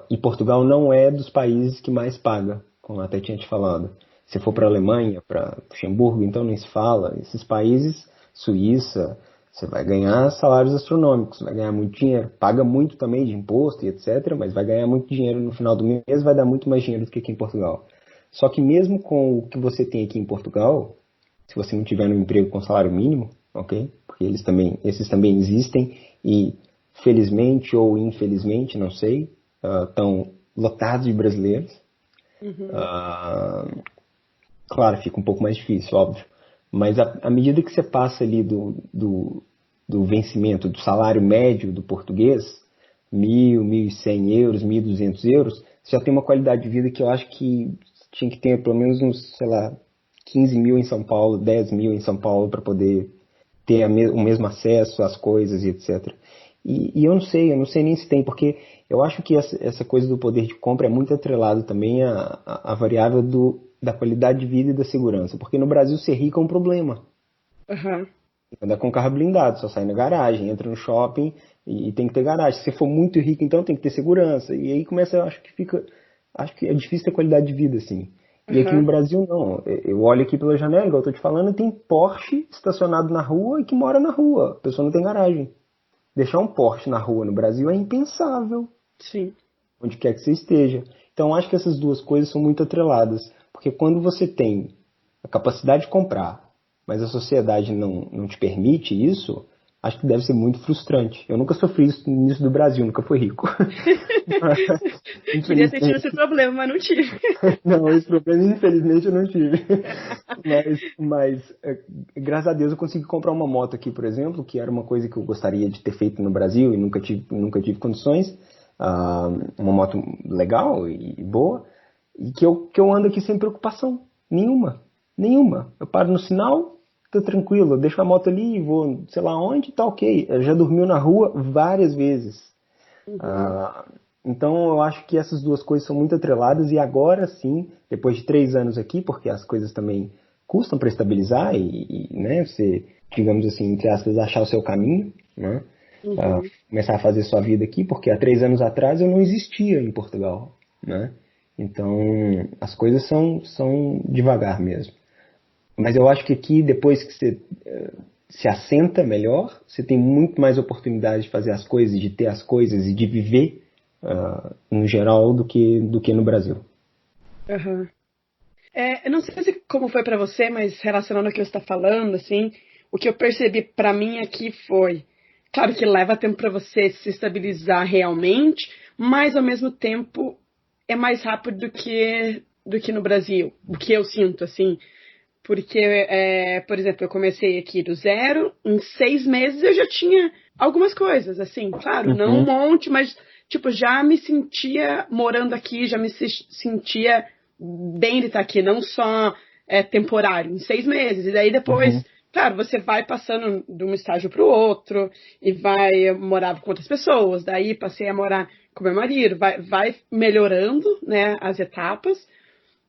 [SPEAKER 2] E Portugal não é dos países que mais paga, como eu até tinha te falado. Se for para a Alemanha, para Luxemburgo, então nem se fala. Esses países, Suíça, você vai ganhar salários astronômicos, vai ganhar muito dinheiro. Paga muito também de imposto e etc., mas vai ganhar muito dinheiro no final do mês, vai dar muito mais dinheiro do que aqui em Portugal. Só que mesmo com o que você tem aqui em Portugal, se você não tiver um emprego com salário mínimo, ok? Porque esses também existem e, felizmente ou infelizmente, não sei, estão lotados de brasileiros. Claro, fica um pouco mais difícil, óbvio. Mas à medida que você passa ali do vencimento, do salário médio do português, 1.000, 1.100 euros, 1.200 euros, você já tem uma qualidade de vida que eu acho que tinha que ter pelo menos uns, sei lá, 15 mil em São Paulo, 10 mil em São Paulo para poder ter o mesmo acesso às coisas e etc. E eu não sei nem se tem, porque eu acho que essa coisa do poder de compra é muito atrelado também à variável da qualidade de vida e da segurança. Porque no Brasil ser rico é um problema. Andar com carro blindado, só sai na garagem, entra no shopping e tem que ter garagem. Se você for muito rico, então tem que ter segurança. E aí começa, acho que é difícil ter qualidade de vida, assim. E aqui no Brasil, não. Eu olho aqui pela janela, igual eu tô te falando, tem Porsche estacionado na rua e que mora na rua. A pessoa não tem garagem. Deixar um Porsche na rua no Brasil é impensável.
[SPEAKER 1] Sim.
[SPEAKER 2] Onde quer que você esteja. Então, acho que essas duas coisas são muito atreladas. Porque quando você tem a capacidade de comprar, mas a sociedade não te permite isso, acho que deve ser muito frustrante. Eu nunca sofri isso no início do Brasil, nunca fui rico.
[SPEAKER 1] Queria ter tido esse problema, mas não tive.
[SPEAKER 2] Não, esse problema, infelizmente, eu não tive. Mas graças a Deus, eu consegui comprar uma moto aqui, por exemplo, que era uma coisa que eu gostaria de ter feito no Brasil e nunca tive condições. Uma moto legal e boa. E que eu ando aqui sem preocupação nenhuma. Eu paro no sinal, tô tranquilo. Eu deixo a moto ali e vou, sei lá onde, tá ok. Eu já dormiu na rua várias vezes. Então eu acho que essas duas coisas são muito atreladas. E agora sim, depois de 3 anos aqui, porque as coisas também custam para estabilizar e né, você, digamos assim, entre aspas, achar o seu caminho, né? Começar a fazer sua vida aqui, porque há 3 anos atrás eu não existia em Portugal, né? Então, as coisas são devagar mesmo. Mas eu acho que aqui, depois que você se assenta melhor, você tem muito mais oportunidade de fazer as coisas, de ter as coisas e de viver, no geral, do que no Brasil.
[SPEAKER 1] Eu não sei como foi pra você, mas relacionando ao que você está falando, assim, o que eu percebi pra mim aqui foi, claro que leva tempo pra você se estabilizar realmente, mas ao mesmo tempo é mais rápido do que no Brasil, o que eu sinto, assim. Porque, por exemplo, eu comecei aqui do zero, em 6 meses eu já tinha algumas coisas, assim, claro, não um monte, mas tipo, já me sentia morando aqui, já me sentia bem de estar aqui, não só temporário, em 6 meses. E daí depois, claro, você vai passando de um estágio para o outro e vai morar com outras pessoas. Daí passei a morar com meu marido, vai melhorando, né, as etapas.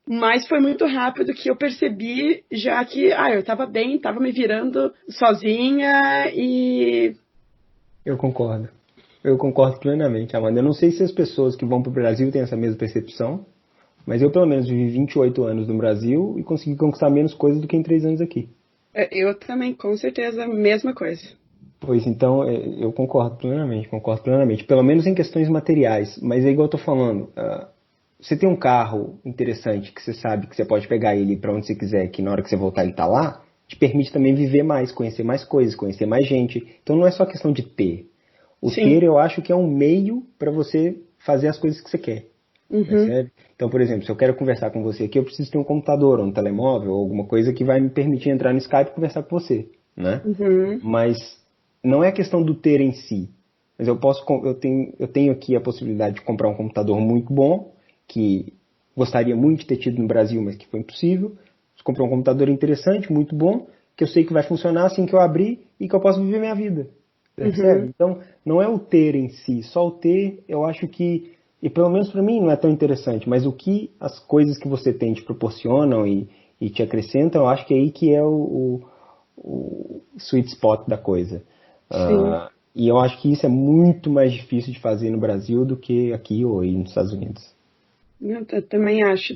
[SPEAKER 1] Mas foi muito rápido que eu percebi já que eu estava bem, estava me virando sozinha e...
[SPEAKER 2] Eu concordo. Eu concordo plenamente, Amanda. Eu não sei se as pessoas que vão para o Brasil têm essa mesma percepção, mas eu pelo menos vivi 28 anos no Brasil e consegui conquistar menos coisas do que em 3 anos aqui.
[SPEAKER 1] Eu também, com certeza, a mesma coisa.
[SPEAKER 2] Pois então, eu concordo plenamente. Pelo menos em questões materiais. Mas é igual eu tô falando, você tem um carro interessante que você sabe que você pode pegar ele para onde você quiser, que na hora que você voltar ele tá lá, te permite também viver mais, conhecer mais coisas, conhecer mais gente. Então não é só questão de ter. O
[SPEAKER 1] Sim.
[SPEAKER 2] ter eu acho que é um meio para você fazer as coisas que você quer. Percebe? Então, por exemplo, se eu quero conversar com você aqui, eu preciso ter um computador, ou um telemóvel, ou alguma coisa que vai me permitir entrar no Skype e conversar com você, né? Mas não é a questão do ter em si. Mas eu tenho aqui a possibilidade de comprar um computador muito bom, que gostaria muito de ter tido no Brasil, mas que foi impossível. Comprei um computador interessante, muito bom, que eu sei que vai funcionar assim que eu abrir e que eu posso viver minha vida. Percebe? Então, não é o ter em si, só o ter, eu acho que, e pelo menos para mim não é tão interessante, mas o que as coisas que você tem te proporcionam e te acrescentam, eu acho que é aí que é o sweet spot da coisa. E eu acho que isso é muito mais difícil de fazer no Brasil do que aqui ou aí nos Estados Unidos.
[SPEAKER 1] Eu também acho.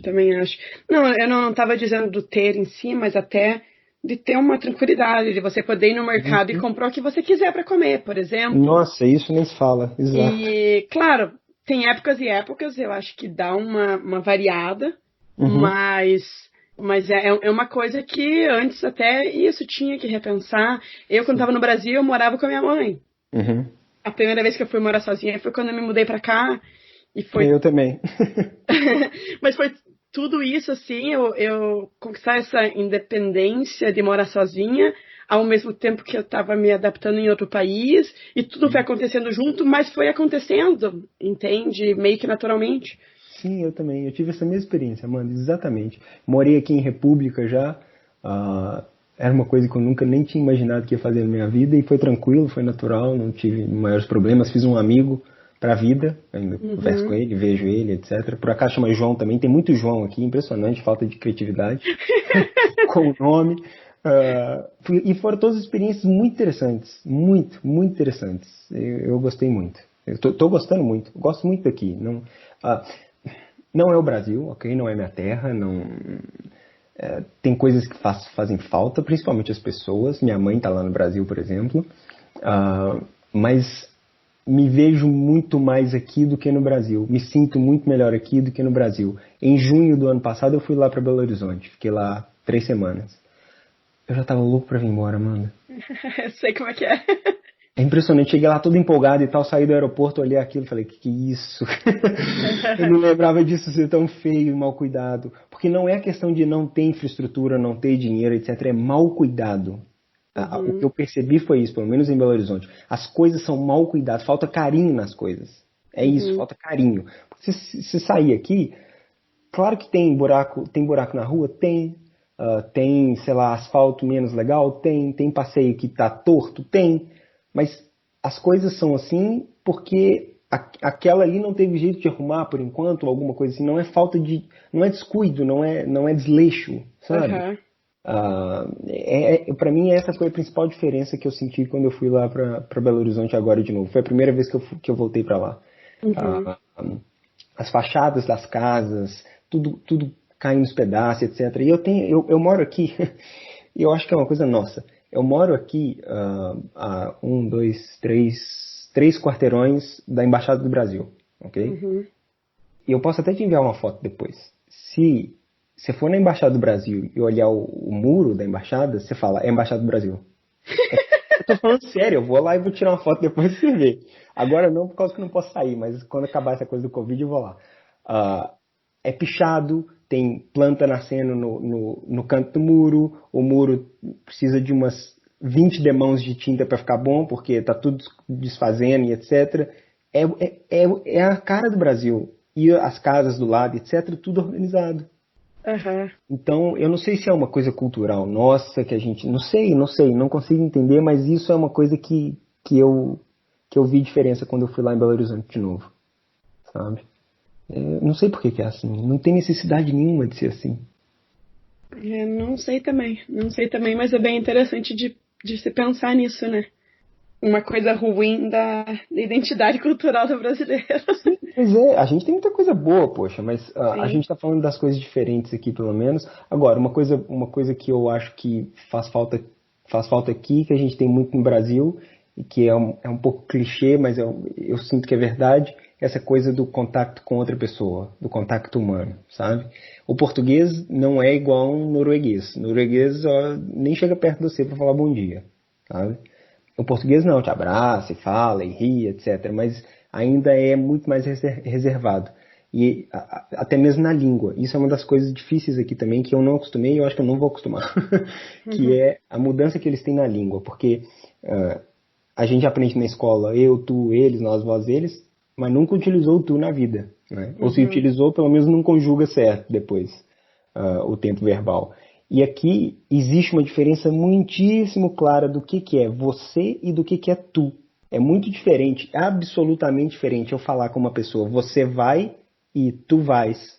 [SPEAKER 1] Não, eu não estava dizendo do ter em si, mas até de ter uma tranquilidade, de você poder ir no mercado e comprar o que você quiser para comer, por exemplo.
[SPEAKER 2] Nossa, isso nem se fala, exato.
[SPEAKER 1] E, claro, tem épocas e épocas, eu acho que dá uma variada, mas é uma coisa que antes até isso tinha que repensar. Eu, quando estava no Brasil, eu morava com a minha mãe. A primeira vez que eu fui morar sozinha foi quando eu me mudei para cá. E foi...
[SPEAKER 2] Eu também.
[SPEAKER 1] Mas foi tudo isso, assim, eu conquistar essa independência de morar sozinha, ao mesmo tempo que eu estava me adaptando em outro país, e tudo foi acontecendo junto, mas foi acontecendo, entende? Meio que naturalmente.
[SPEAKER 2] Sim, eu também. Eu tive essa mesma experiência, Amanda, exatamente. Morei aqui em República já. Era uma coisa que eu nunca nem tinha imaginado que ia fazer na minha vida, e foi tranquilo, foi natural, não tive maiores problemas. Fiz um amigo pra vida, ainda converso com ele, vejo ele, etc. Por acaso chama João também, tem muito João aqui, impressionante, falta de criatividade com o nome. E foram todas experiências muito interessantes, muito interessantes. Eu gostei muito. Eu tô gostando muito, gosto muito daqui. Não é o Brasil, ok? Não é minha terra, não... tem coisas que fazem falta, principalmente as pessoas. Minha mãe tá lá no Brasil, por exemplo. Mas me vejo muito mais aqui do que no Brasil. Me sinto muito melhor aqui do que no Brasil. Em junho do ano passado eu fui lá para Belo Horizonte. Fiquei lá 3 semanas. Eu já tava louco pra vir embora, Amanda.
[SPEAKER 1] Eu sei como é que é.
[SPEAKER 2] É impressionante. Cheguei lá todo empolgado e tal, saí do aeroporto, olhei aquilo e falei, que isso? Eu não lembrava disso ser tão feio e mal cuidado. Porque não é a questão de não ter infraestrutura, não ter dinheiro, etc. É mal cuidado. O que eu percebi foi isso, pelo menos em Belo Horizonte. As coisas são mal cuidadas, falta carinho nas coisas. É isso, falta carinho. Porque se sair aqui, claro que tem buraco na rua? Tem. Tem, sei lá, asfalto menos legal? Tem passeio que tá torto? Tem. Mas as coisas são assim porque aquela ali não teve jeito de arrumar por enquanto, ou alguma coisa assim. Não é falta de... Não é descuido, não é desleixo, sabe? Pra mim essa foi a principal diferença que eu senti quando eu fui lá pra Belo Horizonte agora de novo. Foi a primeira vez que eu voltei pra lá. As fachadas das casas, tudo caindo nos pedaços, etc. E eu moro aqui, e eu acho que é uma coisa nossa. Eu moro aqui a 3 quarteirões da Embaixada do Brasil, ok? E eu posso até te enviar uma foto depois. Se você for na Embaixada do Brasil e olhar o muro da Embaixada, você fala, é Embaixada do Brasil. Eu tô falando sério, eu vou lá e vou tirar uma foto depois pra você ver. Agora não, por causa que eu não posso sair, mas quando acabar essa coisa do Covid eu vou lá. É pichado, tem planta nascendo no canto do muro, o muro precisa de umas 20 demãos de tinta para ficar bom, porque tá tudo desfazendo e etc. é a cara do Brasil. E as casas do lado, etc., tudo organizado.
[SPEAKER 1] Aham.
[SPEAKER 2] Então, eu não sei se é uma coisa cultural nossa, que a gente. Não sei, não consigo entender, mas isso é uma coisa que eu vi diferença quando eu fui lá em Belo Horizonte de novo, sabe? Não sei por que que é assim. Não tem necessidade nenhuma de ser assim.
[SPEAKER 1] Não sei também. Não sei também, mas é bem interessante de se pensar nisso, né? Uma coisa ruim da identidade cultural do brasileiro.
[SPEAKER 2] Pois é, a gente tem muita coisa boa, poxa, mas a
[SPEAKER 1] Sim.
[SPEAKER 2] gente tá falando das coisas diferentes aqui, pelo menos. Agora, uma coisa que eu acho que faz falta aqui, que a gente tem muito no Brasil, e que é um pouco clichê, mas eu sinto que é verdade, essa coisa do contato com outra pessoa, do contato humano, sabe? O português não é igual um norueguês. O norueguês ó, nem chega perto de você para falar bom dia, sabe? O português não, te abraça e fala e ri, etc. Mas ainda é muito mais reservado. E até mesmo na língua. Isso é uma das coisas difíceis aqui também, que eu não acostumei e eu acho que eu não vou acostumar. Que
[SPEAKER 1] Uhum.
[SPEAKER 2] é a mudança que eles têm na língua. Porque a gente aprende na escola eu, tu, eles, nós, vós, eles, mas nunca utilizou o tu na vida. Né? Ou se
[SPEAKER 1] Uhum.
[SPEAKER 2] utilizou, pelo menos não conjuga certo depois o tempo verbal. E aqui existe uma diferença muitíssimo clara do que é você e do que é tu. É muito diferente, absolutamente diferente eu falar com uma pessoa, você vai e tu vais.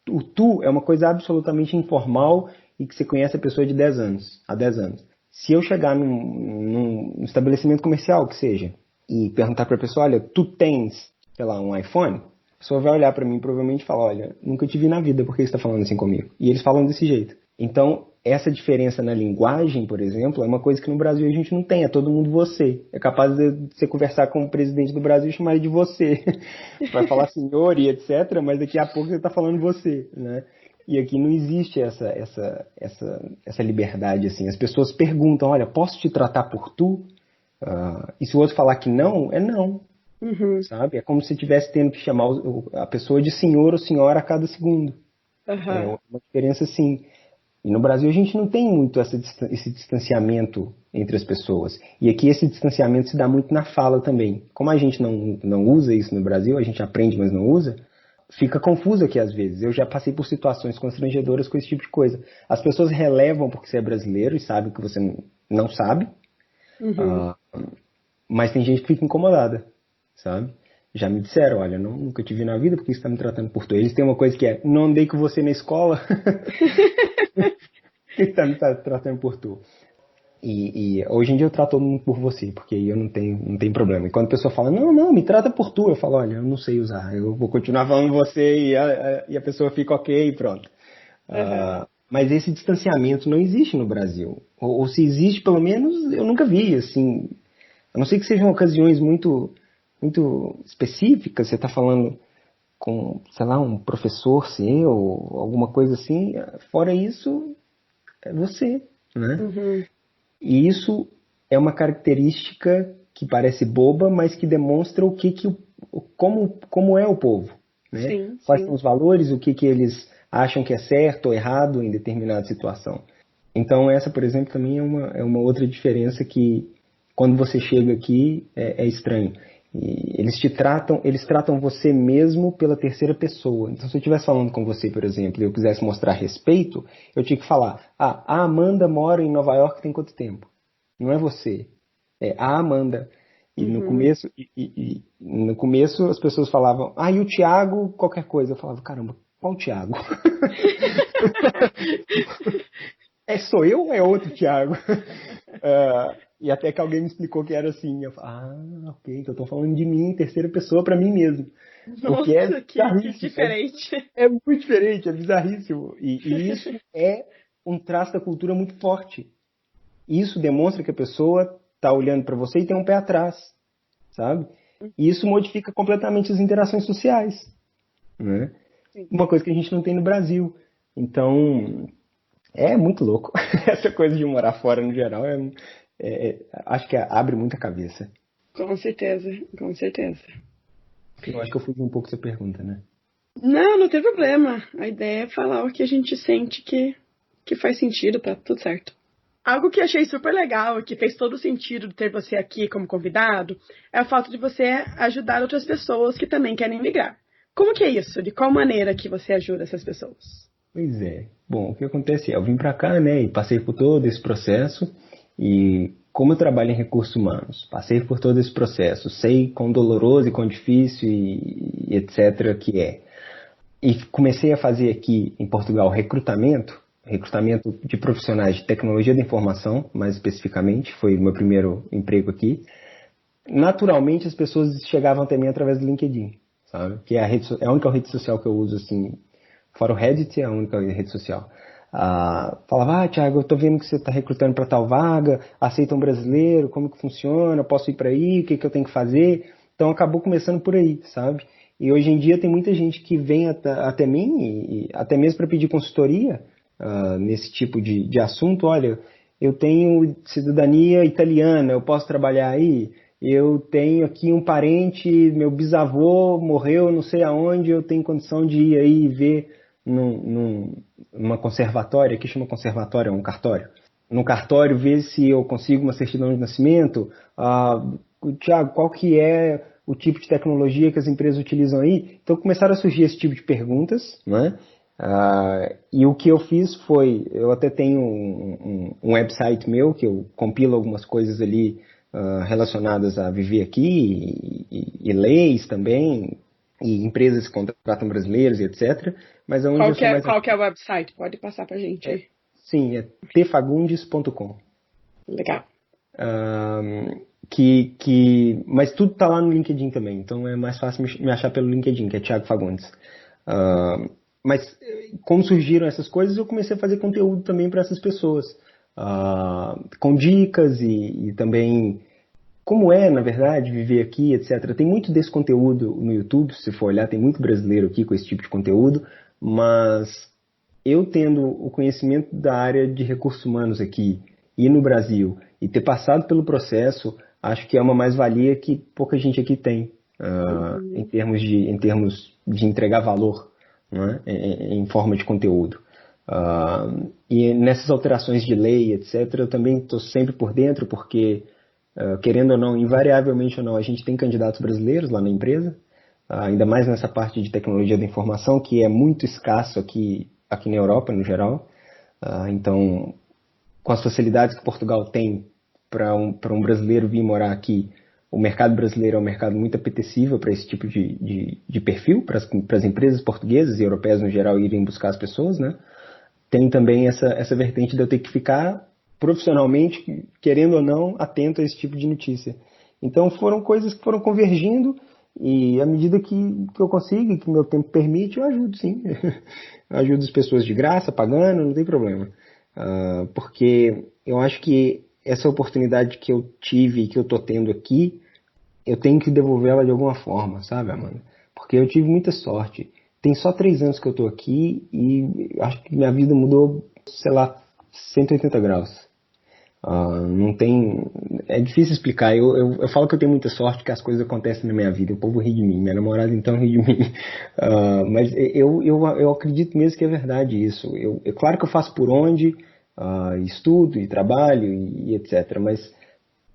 [SPEAKER 2] O tu é uma coisa absolutamente informal e que você conhece a pessoa de 10 anos, há 10 anos. Se eu chegar num estabelecimento comercial, que seja, e perguntar para a pessoa, olha, tu tens, sei lá, um iPhone? A pessoa vai olhar para mim e provavelmente falar, olha, nunca te vi na vida, por que você está falando assim comigo? E eles falam desse jeito. Então, essa diferença na linguagem, por exemplo, é uma coisa que no Brasil a gente não tem, é todo mundo você. É capaz de você conversar com o presidente do Brasil e chamar ele de você. Vai falar senhor e etc., mas daqui a pouco você está falando você, né? E aqui não existe essa liberdade, assim. As pessoas perguntam, olha, posso te tratar por tu? E se o outro falar que não, é não,
[SPEAKER 1] Uhum.
[SPEAKER 2] sabe? É como se estivesse tendo que chamar a pessoa de senhor ou senhora a cada segundo. É
[SPEAKER 1] Aham.
[SPEAKER 2] uma diferença, assim. E no Brasil a gente não tem muito esse distanciamento entre as pessoas. E aqui esse distanciamento se dá muito na fala também. Como a gente não usa isso no Brasil, a gente aprende, mas não usa, fica confuso aqui às vezes. Eu já passei por situações constrangedoras com esse tipo de coisa. As pessoas relevam porque você é brasileiro e sabem que você não sabe,
[SPEAKER 1] Uhum.
[SPEAKER 2] mas tem gente que fica incomodada, sabe? Já me disseram, olha, nunca te vi na vida porque você está me tratando por tu. Eles têm uma coisa que é, não andei com você na escola, por que você está me tratando por tu? E hoje em dia eu trato todo mundo por você, porque aí eu não tenho problema. E quando a pessoa fala, não, me trata por tu, eu falo, olha, eu não sei usar, eu vou continuar falando você e a pessoa fica ok e pronto.
[SPEAKER 1] Aham.
[SPEAKER 2] Mas esse distanciamento não existe no Brasil. Ou se existe, pelo menos, eu nunca vi, assim. A não ser que sejam ocasiões muito, muito específicas, você está falando com, sei lá, um professor seu, ou alguma coisa assim, fora isso, é você, né?
[SPEAKER 1] Uhum.
[SPEAKER 2] E isso é uma característica que parece boba, mas que demonstra como é o povo, né?
[SPEAKER 1] Sim,
[SPEAKER 2] Quais são
[SPEAKER 1] sim.
[SPEAKER 2] os valores, o que eles acham que é certo ou errado em determinada situação. Então essa, por exemplo, também é uma outra diferença que quando você chega aqui é estranho. E eles tratam você mesmo pela terceira pessoa. Então, se eu estivesse falando com você, por exemplo, e eu quisesse mostrar respeito, eu tinha que falar: a Amanda mora em Nova York tem quanto tempo? Não é você, é a Amanda. E no
[SPEAKER 1] Uhum.
[SPEAKER 2] começo, no começo as pessoas falavam: e o Thiago, qualquer coisa. Eu falava: caramba, qual Thiago? Sou eu ou é outro Thiago? E até que alguém me explicou que era assim. Eu falei, ok, então eu tô falando de mim em terceira pessoa para mim mesmo. Porque é
[SPEAKER 1] Nossa, que
[SPEAKER 2] bizarríssimo,
[SPEAKER 1] diferente.
[SPEAKER 2] é muito diferente, é bizarríssimo. E isso é um traço da cultura muito forte. Isso demonstra que a pessoa tá olhando para você e tem um pé atrás, sabe? E isso modifica completamente as interações sociais, né?
[SPEAKER 1] Sim.
[SPEAKER 2] Uma coisa que a gente não tem no Brasil. Então, é muito louco. Essa coisa de morar fora no geral acho que abre muita cabeça.
[SPEAKER 1] Com certeza, com certeza.
[SPEAKER 2] Eu acho que eu fugi um pouco dessa pergunta, né?
[SPEAKER 1] Não, não tem problema. A ideia é falar o que a gente sente que faz sentido, tá tudo certo. Algo que eu achei super legal e que fez todo sentido de ter você aqui como convidado é o fato de você ajudar outras pessoas que também querem migrar. Como que é isso? De qual maneira que você ajuda essas pessoas?
[SPEAKER 2] Pois é. Bom, o que acontece é, eu vim para cá, né, e passei por todo esse processo, e como eu trabalho em recursos humanos, passei por todo esse processo, sei quão doloroso e quão difícil e etc. que é. E comecei a fazer aqui em Portugal recrutamento de profissionais de tecnologia da informação, mais especificamente, foi o meu primeiro emprego aqui. Naturalmente as pessoas chegavam até mim através do LinkedIn, sabe? Que é é a única rede social que eu uso, assim, fora o Reddit, é a única rede social. Falava, Thiago, eu tô vendo que você está recrutando para tal vaga, aceita um brasileiro, como que funciona, posso ir para aí, o que eu tenho que fazer? Então acabou começando por aí, sabe? E hoje em dia tem muita gente que vem até mim, e até mesmo para pedir consultoria nesse tipo de assunto. Olha, eu tenho cidadania italiana, eu posso trabalhar aí? Eu tenho aqui um parente, meu bisavô morreu não sei aonde, eu tenho condição de ir aí ver numa conservatória, aqui chama conservatório, é um cartório. No cartório, ver se eu consigo uma certidão de nascimento. Tiago, qual que é o tipo de tecnologia que as empresas utilizam aí? Então começaram a surgir esse tipo de perguntas, né? E o que eu fiz foi, eu até tenho um website meu, que eu compilo algumas coisas ali relacionadas a viver aqui, e leis também, e empresas que contratam brasileiros e etc. Mas onde eu sou mais...
[SPEAKER 1] Qual que é o website? Pode passar pra gente aí.
[SPEAKER 2] Sim, é tfagundes.com.
[SPEAKER 1] Legal.
[SPEAKER 2] Mas tudo tá lá no LinkedIn também, então é mais fácil me achar pelo LinkedIn, que é Thiago Fagundes. Mas como surgiram essas coisas, eu comecei a fazer conteúdo também para essas pessoas, com dicas e também como é, na verdade, viver aqui, etc. Tem muito desse conteúdo no YouTube, se for olhar, tem muito brasileiro aqui com esse tipo de conteúdo, mas eu tendo o conhecimento da área de recursos humanos aqui e no Brasil e ter passado pelo processo, acho que é uma mais-valia que pouca gente aqui tem em termos de entregar valor, né, em forma de conteúdo. E nessas alterações de lei, etc., eu também estou sempre por dentro, porque, querendo ou não, invariavelmente ou não, a gente tem candidatos brasileiros lá na empresa, ainda mais nessa parte de tecnologia da informação, que é muito escasso aqui na Europa, no geral. Então, com as facilidades que Portugal tem para um brasileiro vir morar aqui, o mercado brasileiro é um mercado muito apetecível para esse tipo de perfil, para as empresas portuguesas e europeias no geral irem buscar as pessoas, né? Tem também essa vertente de eu ter que ficar profissionalmente, querendo ou não, atento a esse tipo de notícia. Então foram coisas que foram convergindo, e à medida que eu consigo, que meu tempo permite, eu ajudo, sim. Eu ajudo as pessoas de graça, pagando, não tem problema. Porque eu acho que essa oportunidade que eu tive e que eu tô tendo aqui, eu tenho que devolvê-la de alguma forma, sabe, Amanda? Porque eu tive muita sorte. Tem só 3 anos que eu tô aqui e acho que minha vida mudou, sei lá, 180 graus. Não tem... É difícil explicar. Eu falo que eu tenho muita sorte, que as coisas acontecem na minha vida. O povo ri de mim, minha namorada então ri de mim. Mas eu acredito mesmo que é verdade isso. É claro que eu faço por onde, estudo e trabalho e etc. Mas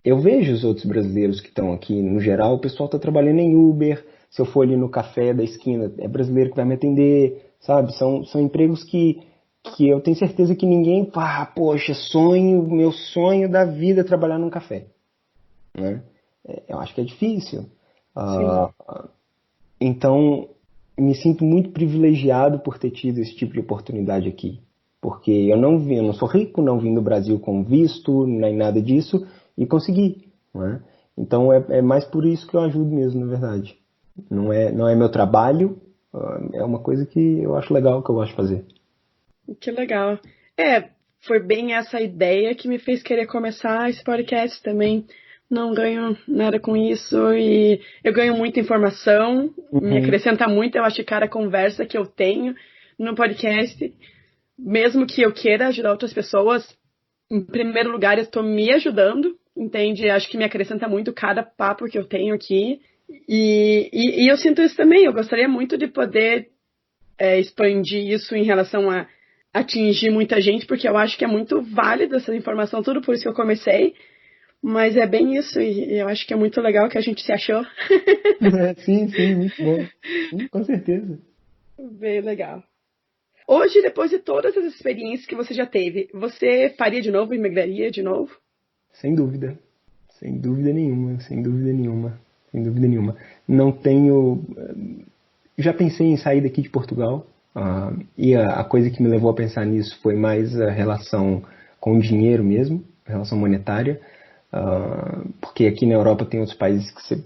[SPEAKER 2] eu vejo os outros brasileiros que estão aqui, no geral, o pessoal está trabalhando em Uber. Se eu for ali no café da esquina, é brasileiro que vai me atender, sabe? São empregos que eu tenho certeza que ninguém, poxa, meu sonho da vida é trabalhar num café, né? Eu acho que é difícil. Então, me sinto muito privilegiado por ter tido esse tipo de oportunidade aqui. Porque eu não sou rico, não vim do Brasil com visto, nem nada disso, e consegui, né? Então é mais por isso que eu ajudo mesmo, na verdade. Não é meu trabalho, é uma coisa que eu acho legal, que eu gosto de fazer.
[SPEAKER 1] Que legal. Foi bem essa ideia que me fez querer começar esse podcast também. Não ganho nada com isso e eu ganho muita informação, me acrescenta muito, eu acho que cada conversa que eu tenho no podcast, mesmo que eu queira ajudar outras pessoas, em primeiro lugar eu estou me ajudando, entende? Acho que me acrescenta muito cada papo que eu tenho aqui e eu sinto isso também, eu gostaria muito de poder expandir isso em relação a atingir muita gente, porque eu acho que é muito válida essa informação, tudo por isso que eu comecei. Mas é bem isso, e eu acho que é muito legal que a gente se achou.
[SPEAKER 2] Sim, sim, muito bom. Sim, com certeza.
[SPEAKER 1] Bem legal. Hoje, depois de todas as experiências que você já teve, você faria de novo, imigraria de novo?
[SPEAKER 2] Sem dúvida. Sem dúvida nenhuma, sem dúvida nenhuma. Sem dúvida nenhuma. Não tenho. Já pensei em sair daqui de Portugal. E a coisa que me levou a pensar nisso foi mais a relação com o dinheiro mesmo, a relação monetária. Porque aqui na Europa tem outros países que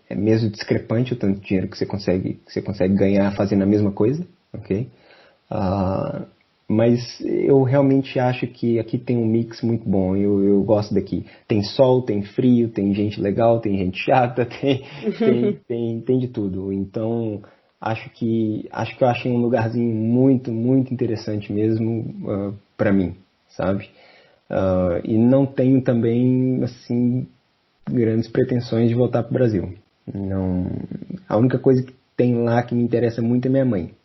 [SPEAKER 2] é mesmo discrepante o tanto de dinheiro que você consegue ganhar fazendo a mesma coisa, ok? Mas eu realmente acho que aqui tem um mix muito bom. Eu gosto daqui. Tem sol, tem frio, tem gente legal, tem gente chata, tem de tudo. Então acho que eu achei um lugarzinho muito, muito interessante mesmo para mim, sabe? E não tenho também assim grandes pretensões de voltar para o Brasil. Não, a única coisa que tem lá que me interessa muito é minha mãe.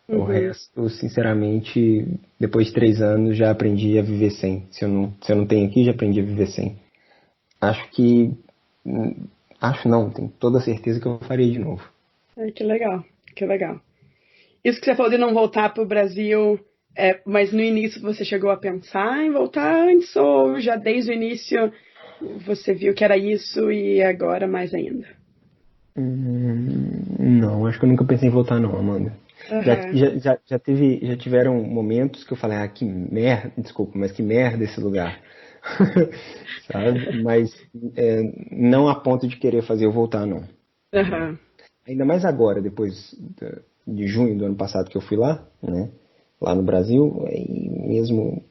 [SPEAKER 2] O resto, sinceramente, depois de 3 anos já aprendi a viver sem. Se eu não tenho aqui, já aprendi a viver sem. Acho que. Acho não, tenho toda certeza que eu faria de novo.
[SPEAKER 1] Que legal, que legal. Isso que você falou de não voltar para o Brasil, mas no início você chegou a pensar em voltar antes ou já desde o início você viu que era isso e agora mais ainda?
[SPEAKER 2] Não, acho que eu nunca pensei em voltar não, Amanda.
[SPEAKER 1] Uhum.
[SPEAKER 2] Já tiveram momentos que eu falei, que merda, desculpa, mas que merda esse lugar. Sabe? Mas não a ponto de querer fazer eu voltar, não.
[SPEAKER 1] Uhum.
[SPEAKER 2] Ainda mais agora, depois de junho do ano passado que eu fui lá, né? Lá no Brasil, aí mesmo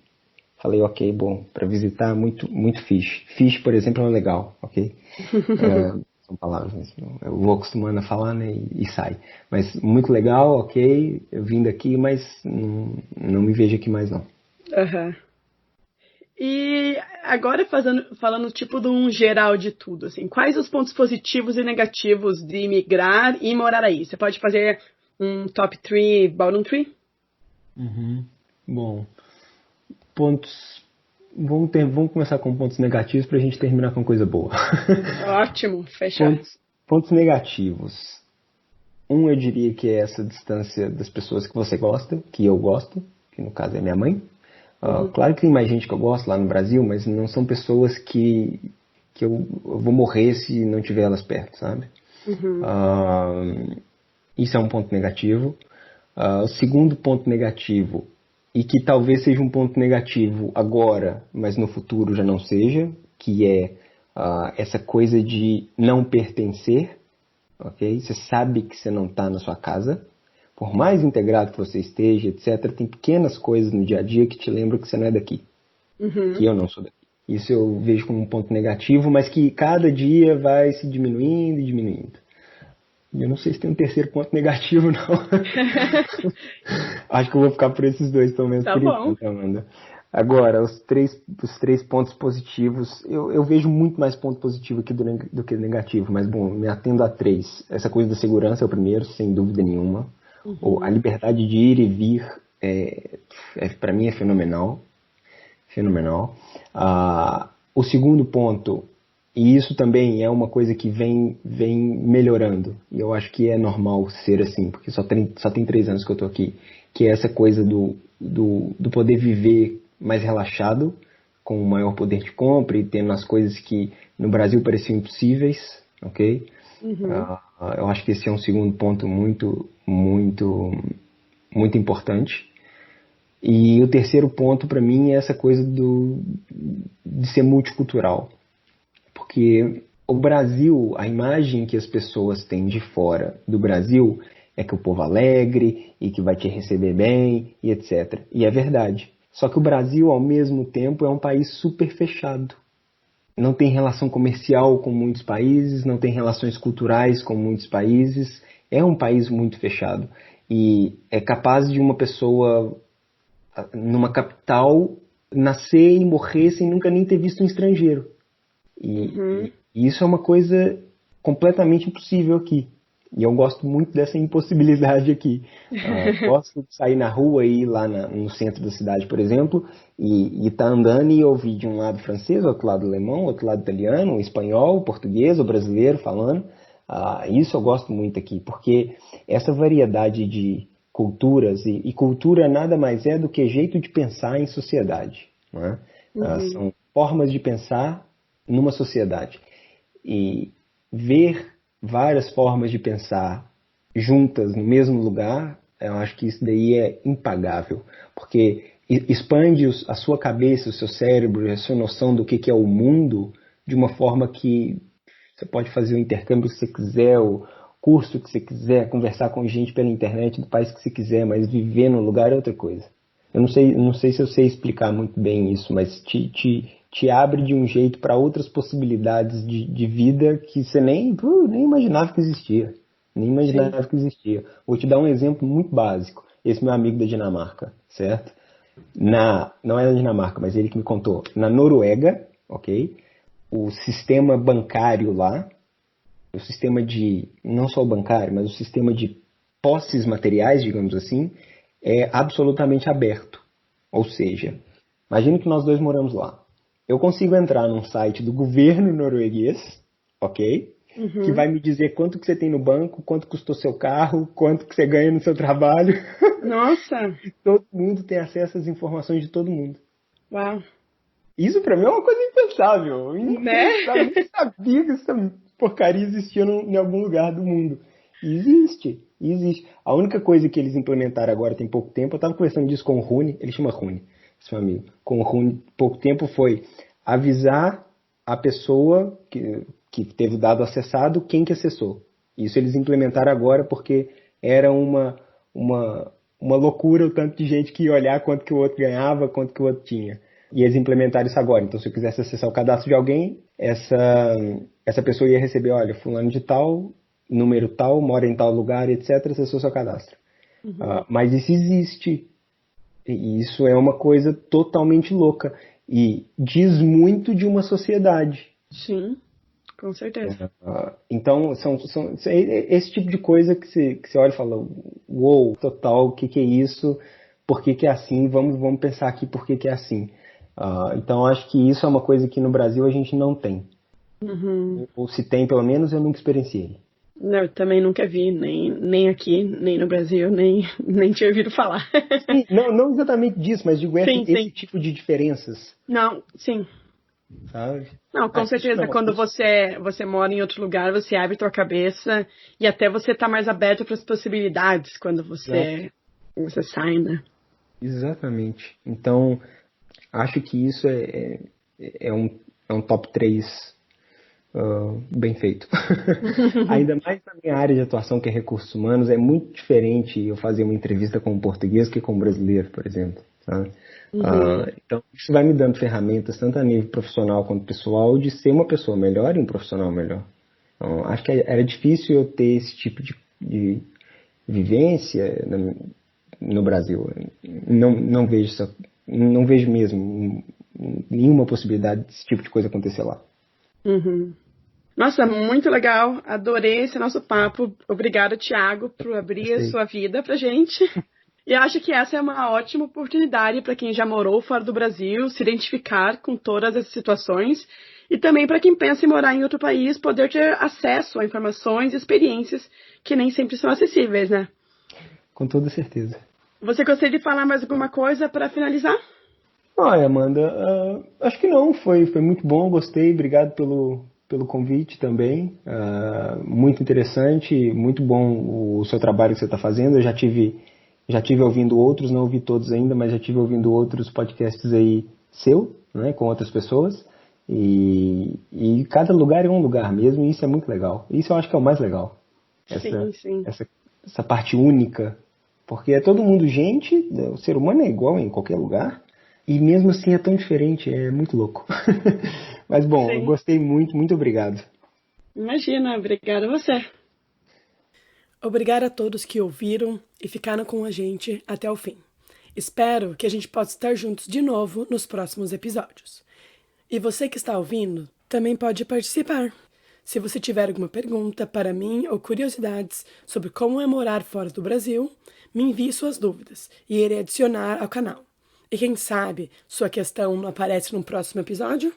[SPEAKER 2] falei, ok, bom, para visitar, muito, muito fish. Fish, por exemplo, é legal, ok? São palavras, eu vou acostumando a falar, né, e sai. Mas muito legal, ok, eu vim daqui, mas não me vejo aqui mais não.
[SPEAKER 1] Uhum. E agora falando tipo de um geral de tudo, assim, quais os pontos positivos e negativos de imigrar e morar aí? Você pode fazer um top 3, bottom 3?
[SPEAKER 2] Bom, pontos. Vamos começar com pontos negativos para a gente terminar com coisa boa.
[SPEAKER 1] Ótimo, fechar.
[SPEAKER 2] Pontos negativos. Eu diria que é essa distância das pessoas que você gosta, que eu gosto, que no caso é minha mãe. Claro que tem mais gente que eu gosto lá no Brasil, mas não são pessoas que eu vou morrer se não tiver elas perto, sabe? Isso é um ponto negativo. O segundo ponto negativo, e que talvez seja um ponto negativo agora, mas no futuro já não seja, que é essa coisa de não pertencer, ok? Você sabe que você não está na sua casa, por mais integrado que você esteja, etc., tem pequenas coisas no dia a dia que te lembram que você não é daqui, que eu não sou daqui. Isso eu vejo como um ponto negativo, mas que cada dia vai se diminuindo e diminuindo. Eu não sei se tem um terceiro ponto negativo, não. Acho que eu vou ficar por esses dois, pelo menos
[SPEAKER 1] Tá
[SPEAKER 2] por
[SPEAKER 1] bom.
[SPEAKER 2] enquanto, Amanda. Agora, os três pontos positivos, eu vejo muito mais ponto positivo aqui do que negativo, mas bom, me atendo a 3. Essa coisa da segurança é o primeiro, sem dúvida nenhuma. A liberdade de ir e vir, para mim, é fenomenal. Fenomenal. O segundo ponto, e isso também é uma coisa que vem melhorando, e eu acho que é normal ser assim, porque só tem 3 anos que eu estou aqui, que é essa coisa do poder viver mais relaxado, com maior poder de compra e tendo as coisas que no Brasil pareciam impossíveis, ok? Eu acho que esse é um segundo ponto muito, muito, muito importante. E o terceiro ponto para mim é essa coisa de ser multicultural. Porque o Brasil, a imagem que as pessoas têm de fora do Brasil é que o povo é alegre e que vai te receber bem e etc. E é verdade. Só que o Brasil, ao mesmo tempo, é um país super fechado. Não tem relação comercial com muitos países, não tem relações culturais com muitos países. É um país muito fechado. E é capaz de uma pessoa numa capital nascer e morrer sem nunca nem ter visto um estrangeiro. E isso é uma coisa completamente impossível aqui. E eu gosto muito dessa impossibilidade aqui. Gosto de sair na rua e ir lá no centro da cidade, por exemplo, e tá andando e ouvir de um lado francês, outro lado alemão, outro lado italiano, espanhol, português ou brasileiro falando. Isso eu gosto muito aqui, porque essa variedade de culturas, e cultura nada mais é do que jeito de pensar em sociedade. Não é? São formas de pensar numa sociedade. E ver várias formas de pensar juntas no mesmo lugar, eu acho que isso daí é impagável, porque expande a sua cabeça, o seu cérebro, a sua noção do que é o mundo de uma forma que você pode fazer o intercâmbio que você quiser, o curso que você quiser, conversar com gente pela internet do país que você quiser, mas viver no lugar é outra coisa. Eu não sei se eu sei explicar muito bem isso, mas te abre de um jeito para outras possibilidades de vida que você nem imaginava que existia. Nem imaginava que existia. Vou te dar um exemplo muito básico. Esse meu amigo da Dinamarca, certo? Não é da Dinamarca, mas ele que me contou. Na Noruega, ok? O sistema bancário lá, o sistema de, não só o bancário, mas o sistema de posses materiais, digamos assim, é absolutamente aberto. Ou seja, imagina que nós dois moramos lá. Eu consigo entrar num site do governo norueguês, ok? Que vai me dizer quanto que você tem no banco, quanto custou seu carro, quanto que você ganha no seu trabalho.
[SPEAKER 1] Nossa!
[SPEAKER 2] Todo mundo tem acesso às informações de todo mundo.
[SPEAKER 1] Uau!
[SPEAKER 2] Isso pra mim é uma coisa impensável.
[SPEAKER 1] Né?
[SPEAKER 2] Eu nem sabia que essa porcaria existia em algum lugar do mundo. Existe. A única coisa que eles implementaram agora tem pouco tempo, eu estava conversando disso com o Rune, ele chama Rune, esse meu amigo. Com o Rune, pouco tempo, foi avisar a pessoa que teve o dado acessado quem que acessou. Isso eles implementaram agora porque era uma loucura o tanto de gente que ia olhar quanto que o outro ganhava, quanto que o outro tinha. E eles implementaram isso agora. Então, se eu quisesse acessar o cadastro de alguém, essa pessoa ia receber, olha, fulano de tal, número tal, mora em tal lugar, etc., acessou seu cadastro. Mas isso existe. E isso é uma coisa totalmente louca. E diz muito de uma sociedade.
[SPEAKER 1] Sim, com certeza.
[SPEAKER 2] Então, são esse tipo de coisa que você olha e fala, uou, total, o que é isso? Por que é assim? Vamos pensar aqui por que é assim. Então, acho que isso é uma coisa que no Brasil a gente não tem. Ou se tem, pelo menos, eu nunca experienciei.
[SPEAKER 1] Eu também nunca vi, nem aqui, nem no Brasil, nem tinha ouvido falar.
[SPEAKER 2] Sim, não exatamente disso, mas digo esse tipo de diferenças.
[SPEAKER 1] Não, sim.
[SPEAKER 2] Sabe?
[SPEAKER 1] Não, com certeza, quando você mora em outro lugar, você abre tua cabeça e até você tá mais aberto para as possibilidades quando você sai, né?
[SPEAKER 2] Exatamente. Então, acho que isso é um top 3 bem feito. Ainda mais na minha área de atuação, que é recursos humanos, é muito diferente eu fazer uma entrevista com um português que com um brasileiro, por exemplo. Sabe? Então, isso vai me dando ferramentas, tanto a nível profissional quanto pessoal, de ser uma pessoa melhor e um profissional melhor. Então, acho que era difícil eu ter esse tipo de vivência no Brasil. Não vejo mesmo nenhuma possibilidade desse tipo de coisa acontecer lá.
[SPEAKER 1] Nossa, muito legal. Adorei esse nosso papo. Obrigada, Thiago, por abrir a sua vida pra gente. E acho que essa é uma ótima oportunidade para quem já morou fora do Brasil se identificar com todas essas situações e também para quem pensa em morar em outro país poder ter acesso a informações e experiências que nem sempre são acessíveis, né?
[SPEAKER 2] Com toda certeza.
[SPEAKER 1] Você gostaria de falar mais alguma coisa para finalizar?
[SPEAKER 2] Olha, Amanda, acho que não. Foi muito bom, gostei. Obrigado pelo convite também. Muito interessante, muito bom o seu trabalho que você está fazendo. Eu já tive ouvindo outros, não ouvi todos ainda, mas já tive ouvindo outros podcasts aí né, com outras pessoas. E cada lugar é um lugar mesmo, e isso é muito legal. Isso eu acho que é o mais legal.
[SPEAKER 1] Sim.
[SPEAKER 2] Essa parte única. Porque é todo mundo gente, o ser humano é igual em qualquer lugar, e mesmo assim é tão diferente, é muito louco. Mas bom, eu gostei muito, muito obrigado.
[SPEAKER 1] Imagina, obrigada a você. Obrigada a todos que ouviram e ficaram com a gente até o fim. Espero que a gente possa estar juntos de novo nos próximos episódios. E você que está ouvindo também pode participar. Se você tiver alguma pergunta para mim ou curiosidades sobre como é morar fora do Brasil, me envie suas dúvidas e irei adicionar ao canal. E quem sabe sua questão não aparece no próximo episódio?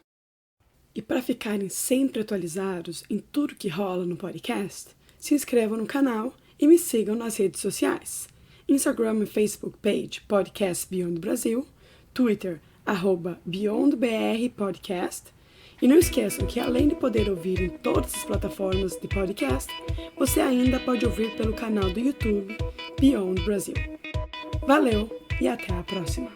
[SPEAKER 1] E para ficarem sempre atualizados em tudo que rola no podcast, se inscrevam no canal e me sigam nas redes sociais. Instagram e Facebook page Podcast Beyond Brasil, Twitter @BeyondBRPodcast. E não esqueçam que além de poder ouvir em todas as plataformas de podcast, você ainda pode ouvir pelo canal do YouTube Beyond Brasil. Valeu e até a próxima!